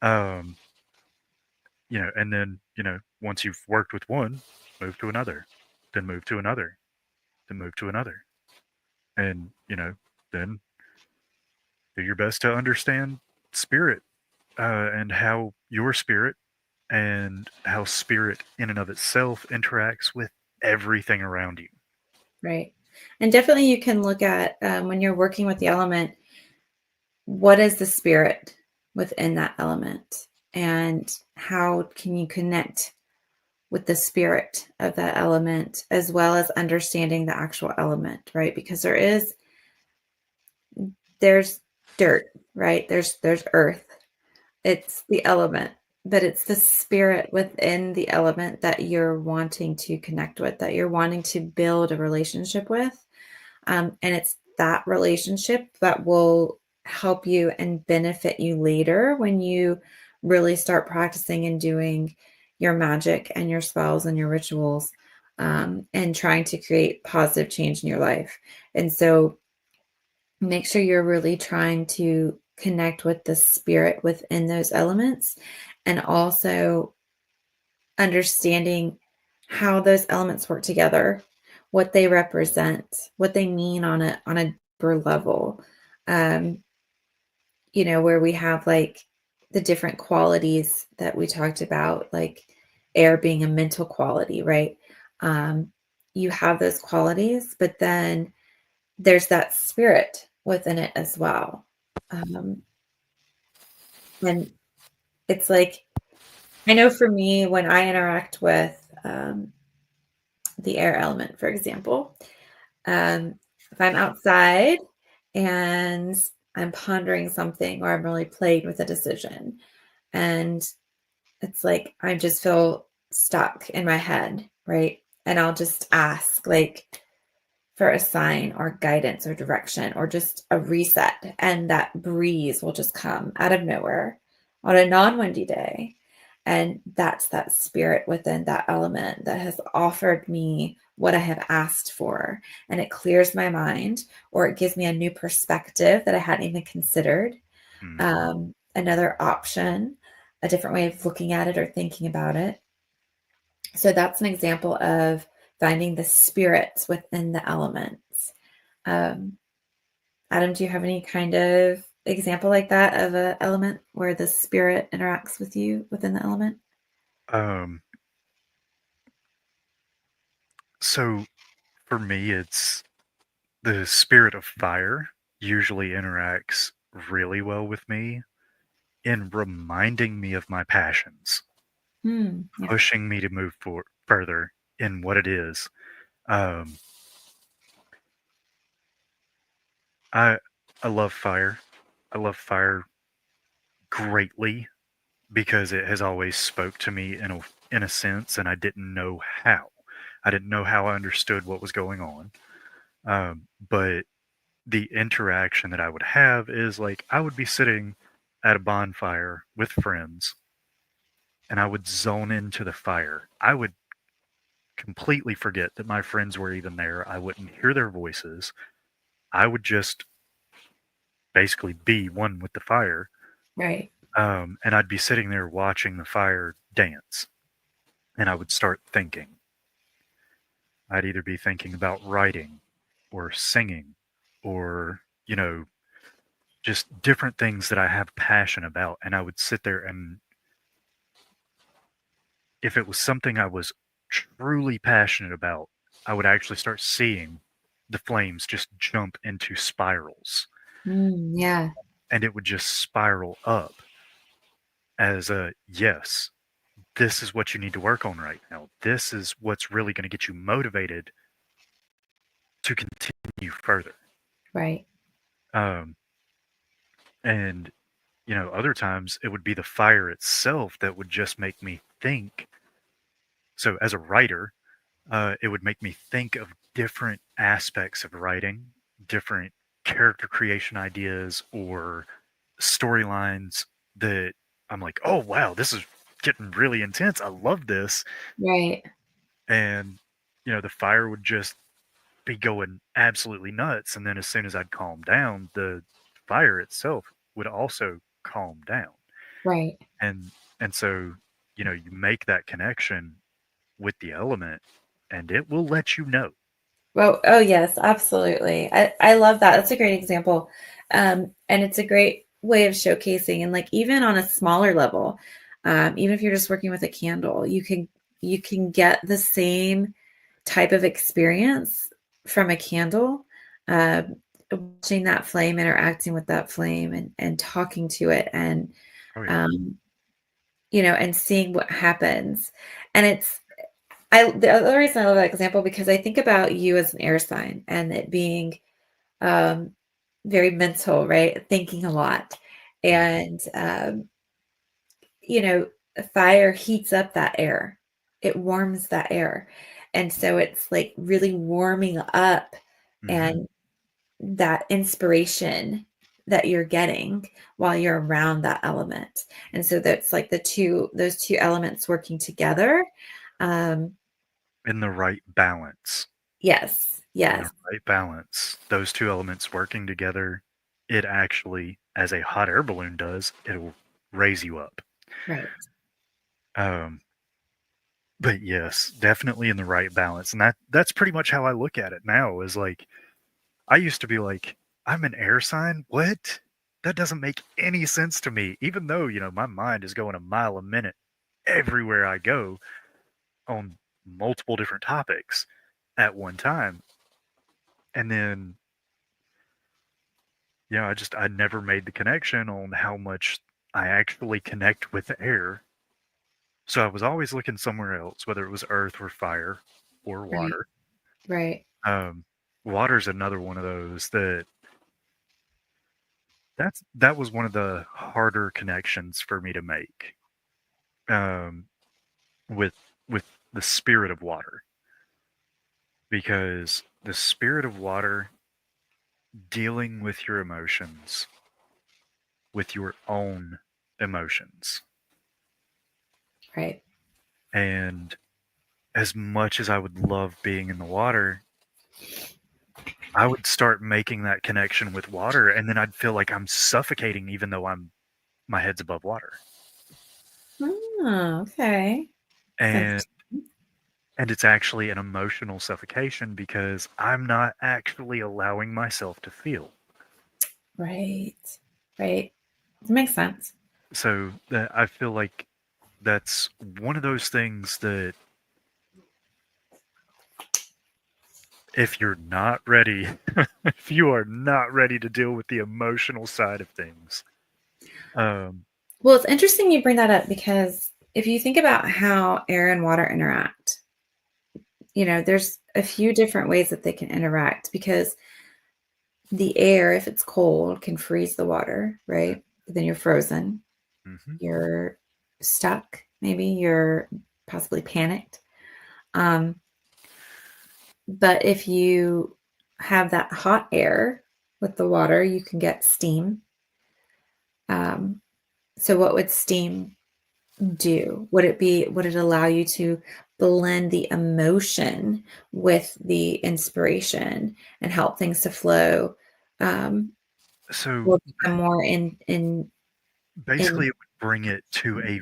Um, and then, once you've worked with one, move to another, then move to another, then move to another. And, then do your best to understand spirit, and how your spirit and how spirit in and of itself interacts with everything around you. Right. And definitely you can look at when you're working with the element, what is the spirit within that element? And how can you connect with the spirit of that element as well as understanding the actual element, right? Because there's dirt, right? There's earth. It's the element, but it's the spirit within the element that you're wanting to connect with, that you're wanting to build a relationship with. And it's that relationship that will help you and benefit you later when you really start practicing and doing your magic and your spells and your rituals, and trying to create positive change in your life. And so make sure you're really trying to connect with the spirit within those elements and also understanding how those elements work together, what they represent, what they mean on a deeper level. Um, where we have like the different qualities that we talked about, like air being a mental quality, right? Um, you have those qualities, but then there's that spirit within it as well. Um, and it's like, I know for me, when I interact with the air element, for example, if I'm outside and I'm pondering something or I'm really plagued with a decision, and it's like I just feel stuck in my head, right? And I'll just ask, like, for a sign or guidance or direction or just a reset. And that breeze will just come out of nowhere on a non windy day. And that's that spirit within that element that has offered me what I have asked for. And it clears my mind or it gives me a new perspective that I hadn't even considered, Hmm. another option, a different way of looking at it or thinking about it. So that's an example of finding the spirits within the elements. Um, Adam, do you have any kind of example like that of an element where the spirit interacts with you within the element? Um, so for me, it's the spirit of fire usually interacts really well with me in reminding me of my passions, Yeah. pushing me to move further in what it is. Um, I I love fire. I love fire greatly because it has always spoke to me in a sense, and I didn't know how. I didn't know how I understood what was going on. But the interaction that I would have is like I would be sitting at a bonfire with friends, and I would zone into the fire. I would completely forget that my friends were even there. I wouldn't hear their voices. I would just basically be one with the fire. Right. And I'd be sitting there watching the fire dance, and I would start thinking. I'd either be thinking about writing or singing or, just different things that I have passion about. And I would sit there, and if it was something I was truly passionate about, I would actually start seeing the flames just jump into spirals, Yeah. and it would just spiral up as a yes, this is what you need to work on right now. This is what's really going to get you motivated to continue further. Right. Um, and other times it would be the fire itself that would just make me think. So as a writer, it would make me think of different aspects of writing, different character creation ideas or storylines that I'm like, oh wow, this is getting really intense. I love this. Right. And the fire would just be going absolutely nuts. And then as soon as I'd calm down, the fire itself would also calm down. Right. And so, you make that connection with the element, and it will let you know. Well, oh yes, absolutely. I love that. That's a great example. And it's a great way of showcasing and like even on a smaller level, even if you're just working with a candle, you can get the same type of experience from a candle, uh, watching that flame, interacting with that flame and talking to it and Oh yeah. um, you know, and seeing what happens. And the other reason I love that example because I think about you as an air sign and it being um, very mental, right? Thinking a lot. Mhm. And, you know, fire heats up that air, it warms that air. And so it's like really warming up Mhm. and that inspiration that you're getting while you're around that element. And so that's like those two elements working together. Um, In the right balance. yes, In the yes, right balance. Those 2 elements working together, it actually, as a hot air balloon does, it'll raise you up. right, Um, but yes, definitely in the right balance, and that's pretty much how I look at it now, is like, I used to be like, "I'm an air sign? What? That doesn't make any sense to me," even though, my mind is going a mile a minute everywhere I go on multiple different topics at one time, and then, I never made the connection on how much I actually connect with the air, so I was always looking somewhere else, whether it was earth or fire or right, water. right, Um, Water's another one of those that was one of the harder connections for me to make, um, with with the spirit of water, because the spirit of water, dealing with your emotions, with your own emotions, right. and as much as I would love being in the water, I would start making that connection with water, and then I'd feel like I'm suffocating even though my head's above water. Oh, okay. That's And interesting. it's actually an emotional suffocation because I'm not actually allowing myself to feel. Right, right. It makes sense. So that I feel like that's one of those things that if you're not ready, if you are not ready to deal with the emotional side of things, um, Well, it's interesting you bring that up because if you think about how air and water interact, you know, there's a few different ways that they can interact because the air, if it's cold, can freeze the water, right? Then you're frozen, mhm. you're stuck, maybe you're possibly panicked. Um, but if you have that hot air with the water, you can get steam. Um, so what would steam do? Would it allow you to blend the emotion with the inspiration and help things to flow, um, So or become more in basically, it would bring it to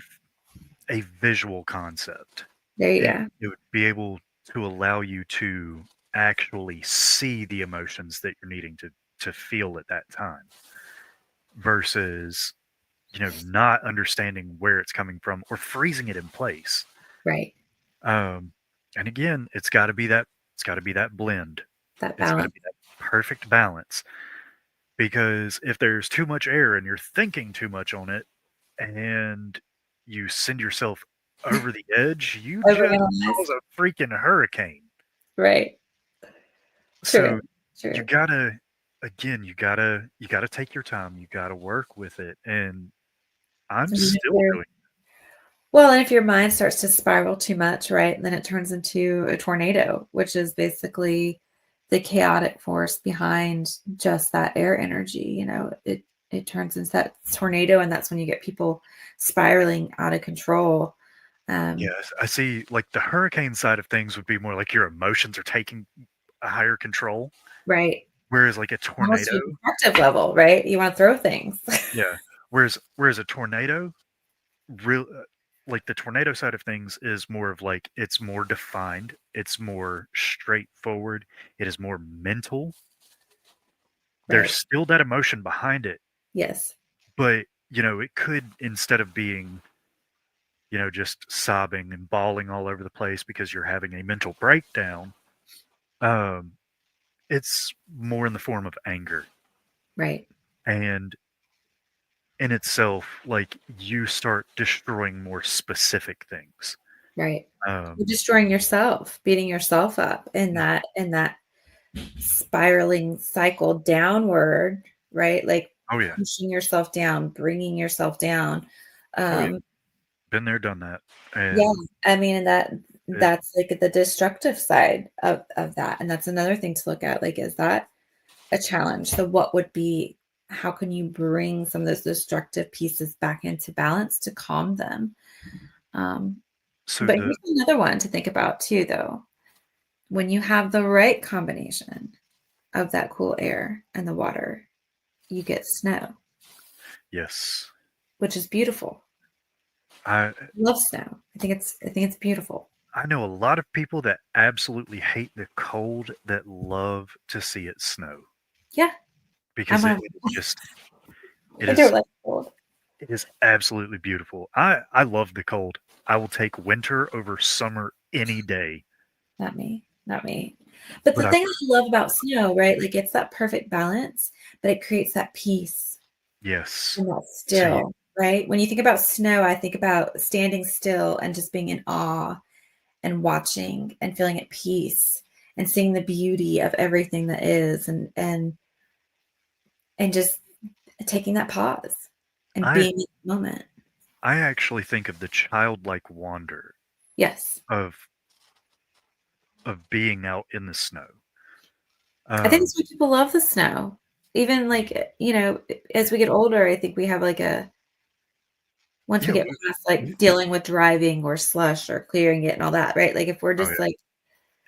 a visual concept. there you It go. it would be able to allow you to actually see the emotions that you're needing to feel at that time, versus, not understanding where it's coming from or freezing it in place. Right. Um, and again, it's got to be that blend. That It's got to balance. be that perfect balance, because if there's too much air and you're thinking too much on it and you send yourself over the edge, you just Overanalyze. cause a freaking hurricane. Right. True. So you True. gotta, again, you gotta take your time. You gotta work with it, and I'm And if still you're doing. well, and if your mind starts to spiral too much, right, then it turns into a tornado, which is basically the chaotic force behind just that air energy. You know, it turns into that tornado, and that's when you get people spiraling out of control. Um, Yes, I see. Like the hurricane side of things would be more like your emotions are taking a higher control, right. whereas like a Almost tornado, to a destructive level, right? You want to throw things. yeah, whereas a tornado, real. like the tornado side of things is more of like it's more defined, it's more straightforward, it is more mental. There's Right. still that emotion behind it, Yes. but it could, instead of being, just sobbing and bawling all over the place because you're having a mental breakdown, um, it's more in the form of anger. Right. And in itself, like you start destroying more specific things. Right. You're Um, destroying yourself, beating yourself up mm, in that spiraling cycle downward, right? Like oh yeah, pushing yourself down, bringing yourself down. oh yeah, Um, been there, done that, yeah, and I mean, and it, that's like the destructive side of that. And that's another thing to look at. Like, is that a challenge? So what would be, how can you bring some of those destructive pieces back into balance to calm them? Um, so but the here's another one to think about too, though. When you have the right combination of that cool air and the water, you get snow, yes, which is beautiful. I I love snow. I think it's beautiful. I know a lot of people that absolutely hate the cold that love to see it snow Yeah, I'm because on. it is just it I don't is like cold. it is absolutely beautiful. I love the cold. I will take winter over summer any day. Not me. Not me. But But the I thing I love about snow, right? Like it's that perfect balance, but it creates that peace yes. and that So you still, right? When you think about snow, I think about standing still and just being in awe and watching and feeling at peace and seeing the beauty of everything that is and just taking that pause and I being in the moment. I actually think of the childlike wonder Yes. of being out in the snow. I think Um, that's why people love the snow. Even like, as we get older, I think we have like a once we yeah, get past like dealing with driving or slush or clearing it and all that, right? Like if we're oh just yeah. like,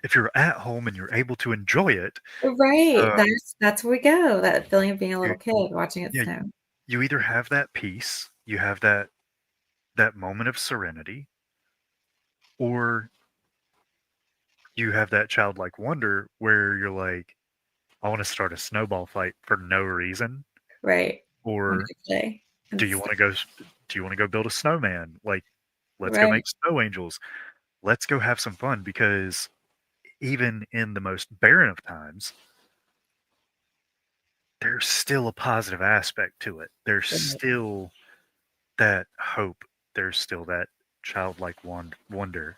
If you're at home and you're able to enjoy it, right, um, that's where we go. That feeling of being a you, little kid watching it yeah, snow. you either have that peace, you have that moment of serenity, or you have that childlike wonder where you're like, I want to start a snowball fight for no reason, Right. One or good day. do And you want stuff. to go? Do you want to go build a snowman? Like, let's go Right. make snow angels. Let's go have some fun because even in the most barren of times, there's still a positive aspect to it. There's Right. still that hope. There's still that childlike wonder,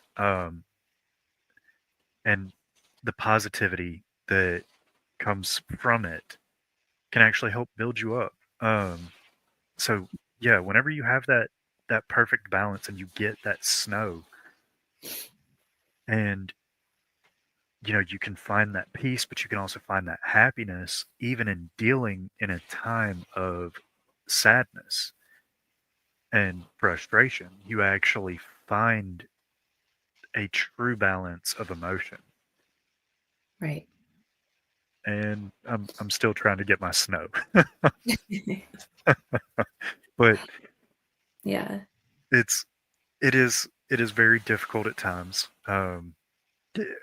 and the positivity that comes from it can actually help build you up. Um, so yeah, whenever you have that perfect balance and you get that snow, and you can find that peace, but you can also find that happiness even in dealing in a time of sadness and frustration. You actually find a true balance of emotion. Right. And I'm still trying to get my snow. But Yeah. it's it is very difficult at times.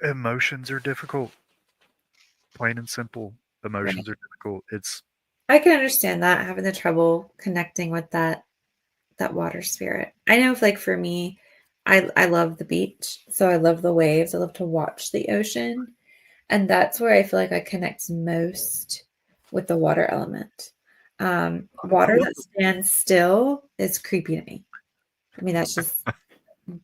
Emotions are difficult, plain and simple. Right. Emotions are difficult. It's I can understand that having the trouble connecting with that water spirit. I know if like for me, I love the beach, so I love the waves. I love to watch the ocean. And that's where I feel like I connect most with the water element. I Water love that stands still is creepy to me. I mean, that's just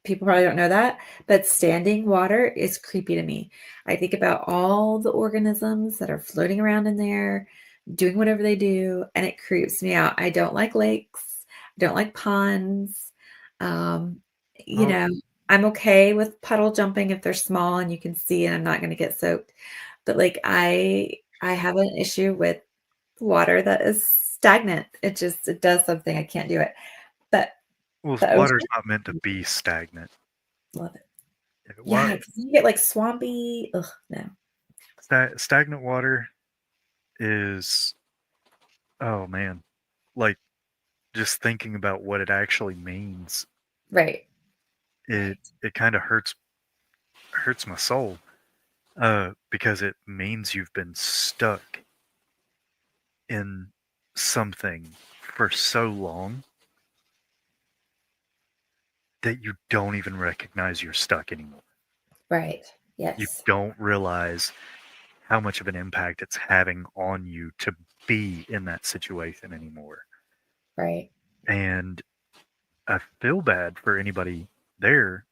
people probably don't know that, but standing water is creepy to me. I think about all the organisms that are floating around in there, doing whatever they do, and it creeps me out. I don't like lakes. I don't like ponds. Um, you well, know, I'm okay with puddle jumping if they're small and you can see and I'm not going to get soaked. But like I have an issue with water that is stagnant. It does something. I can't do it. But well, the water's ocean, not meant to be stagnant. love it. Wa- Yeah, 'cause you get, like, swampy ugh, no. Stagnant water is, oh man, like just thinking about what it actually means. Right. it Right. it kind of hurts my soul, because it means you've been stuck in something for so long that you don't even recognize you're stuck anymore. Right. You Yes. don't realize how much of an impact it's having on you to be in that situation anymore. Right. And I feel bad for anybody there,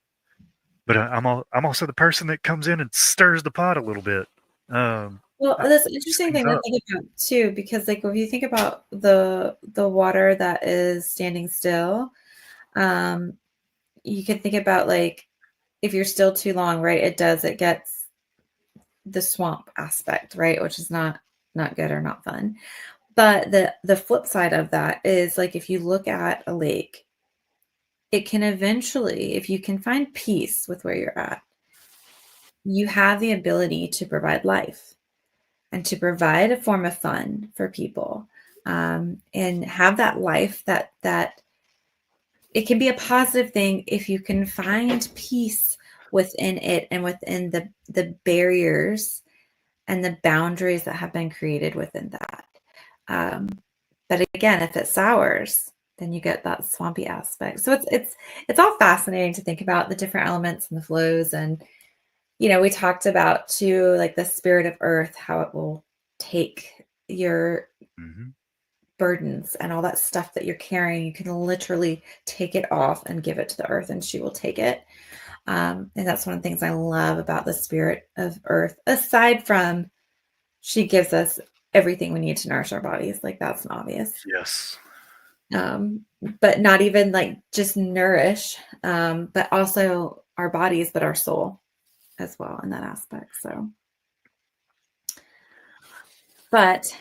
but I'm also the person that comes in and stirs the pot a little bit. Well, I that's an mix interesting things thing to up. think about too, because like if you think about the water that is standing still, um, you can think about like if you're still too long, right? It gets the swamp aspect, right? Which is not good or not fun. But the flip side of that is like if you look at a lake, it can eventually, if you can find peace with where you're at, you have the ability to provide life and to provide a form of fun for people, and have that life that it can be a positive thing if you can find peace within it and within the barriers and the boundaries that have been created within that. Um, but again, if it sours, then you get that swampy aspect. So it's all fascinating to think about the different elements and the flows. And we talked about too, like the spirit of earth, how it will take your Hmm. burdens and all that stuff that you're carrying. You can literally take it off and give it to the earth, and she will take it. And that's one of the things I love about the spirit of earth, aside from she gives us everything we need to nourish our bodies. Like that's an obvious. Yes. Um, but not even like just nourish, but also our bodies, but our soul as well in that aspect. So, but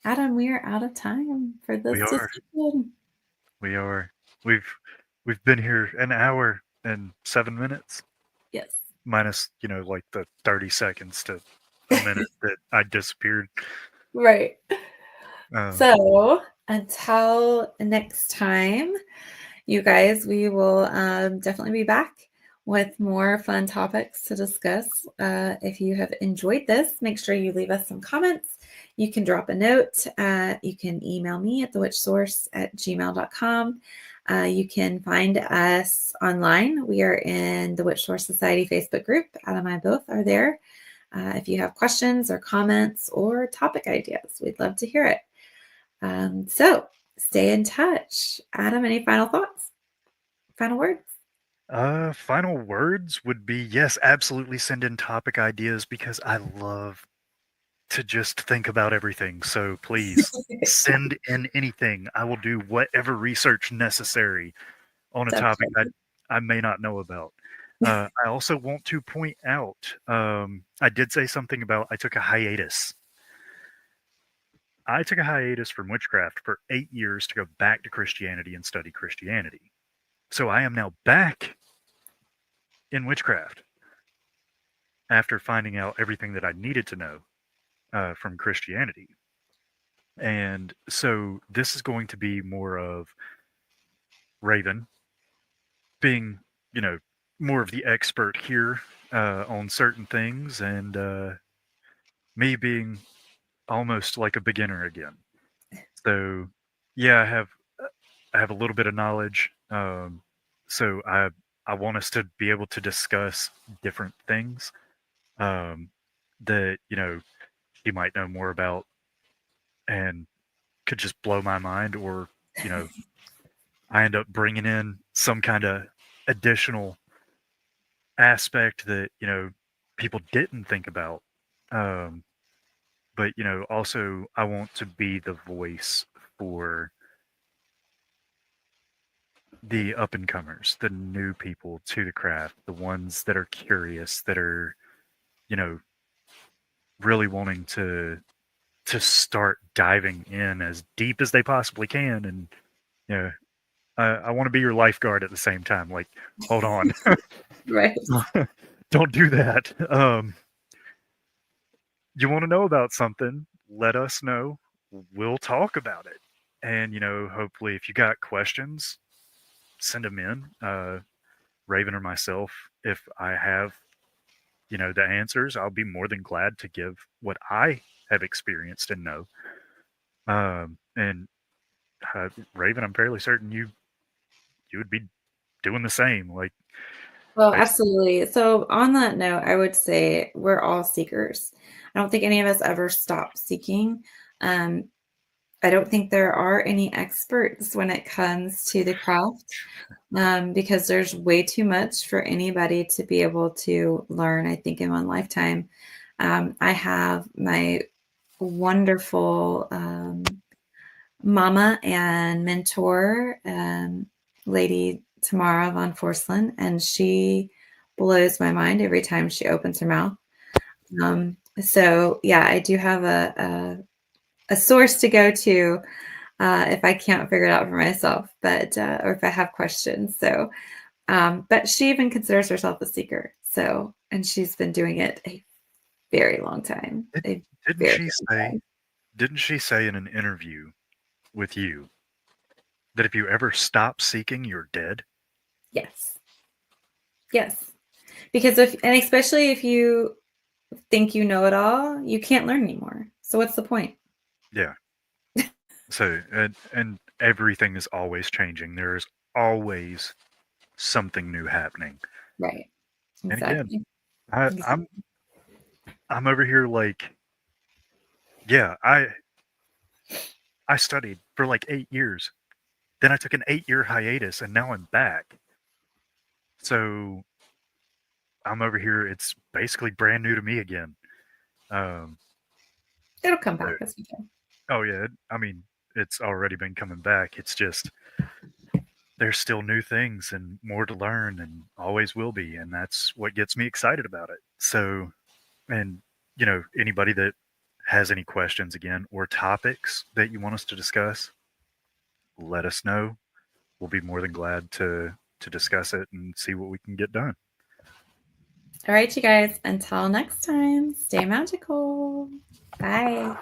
Adam, we are out of time for We this are. discussion. We are. We've we've been here an hour and 7 minutes, Yes. minus, like the 30 seconds to a minute that I disappeared. Right. Um, So until next time, you guys, we will definitely be back with more fun topics to discuss. If you have enjoyed this, make sure you leave us some comments. You can drop a note. You can email me at thewitchsource@gmail.com. You can find us online. We are in the Witch Source Society Facebook group. Adam and I both are there. If you have questions or comments or topic ideas, we'd love to hear it. So stay in touch. Adam, any final thoughts? Final words? Final words would be yes, absolutely send in topic ideas because I love to just think about everything. So please send in anything. I will do whatever research necessary on a topic Definitely. I may not know about. I also want to point out, I did say something about I took a hiatus. I took a hiatus from witchcraft for 8 years to go back to Christianity and study Christianity. So I am now back in witchcraft after finding out everything that I needed to know from Christianity. And so this is going to be more of Raven being, you know, more of the expert here on certain things, and me being almost like a beginner again. So, yeah, I have a little bit of knowledge. So I want us to be able to discuss different things that you might know more about and could just blow my mind, or you know I end up bringing in some kind of additional aspect that people didn't think about. Um, but also I want to be the voice for the up and comers, the new people to the craft, the ones that are curious, that are you know really wanting to start diving in as deep as they possibly can. And you know I want to be your lifeguard at the same time. Like, hold on, Right. don't do that. You want to know about something, let us know. We'll talk about it. And hopefully, if you got questions, send them in. Raven or myself, if I have, the answers, I'll be more than glad to give what I have experienced and know. And Raven, I'm fairly certain you would be doing the same. Well, Based, absolutely. So, on that note, I would say we're all seekers. I don't think any of us ever stop seeking. Um, I don't think there are any experts when it comes to the craft, because there's way too much for anybody to be able to learn, I think, in one lifetime. I have my wonderful mama and mentor, Lady Tamara von Forslund, and she blows my mind every time she opens her mouth. So yeah, I do have a source to go to if I can't figure it out for myself, but or if I have questions. So, but she even considers herself a seeker. So, and she's been doing it a very long time, did, a didn't very she long say? time. Didn't she say in an interview with you that if you ever stop seeking, you're dead? Yes, yes. Because if, and especially if you think you know it all, you can't learn anymore. So what's the point? Yeah. So and everything is always changing. There is always something new happening. Right. And again, Exactly. I, I'm Exactly. I'm over here like, yeah, I studied for like 8 years. Then I took an 8 year hiatus, and now I'm back. So I'm over here. It's basically brand new to me again. Um, It'll come so, back as we go. oh yeah, I mean, it's already been coming back. It's just there's still new things and more to learn, and always will be, and that's what gets me excited about it. So, and anybody that has any questions again or topics that you want us to discuss, let us know. We'll be more than glad to discuss it and see what we can get done. All right, you guys, until next time, stay magical. Bye.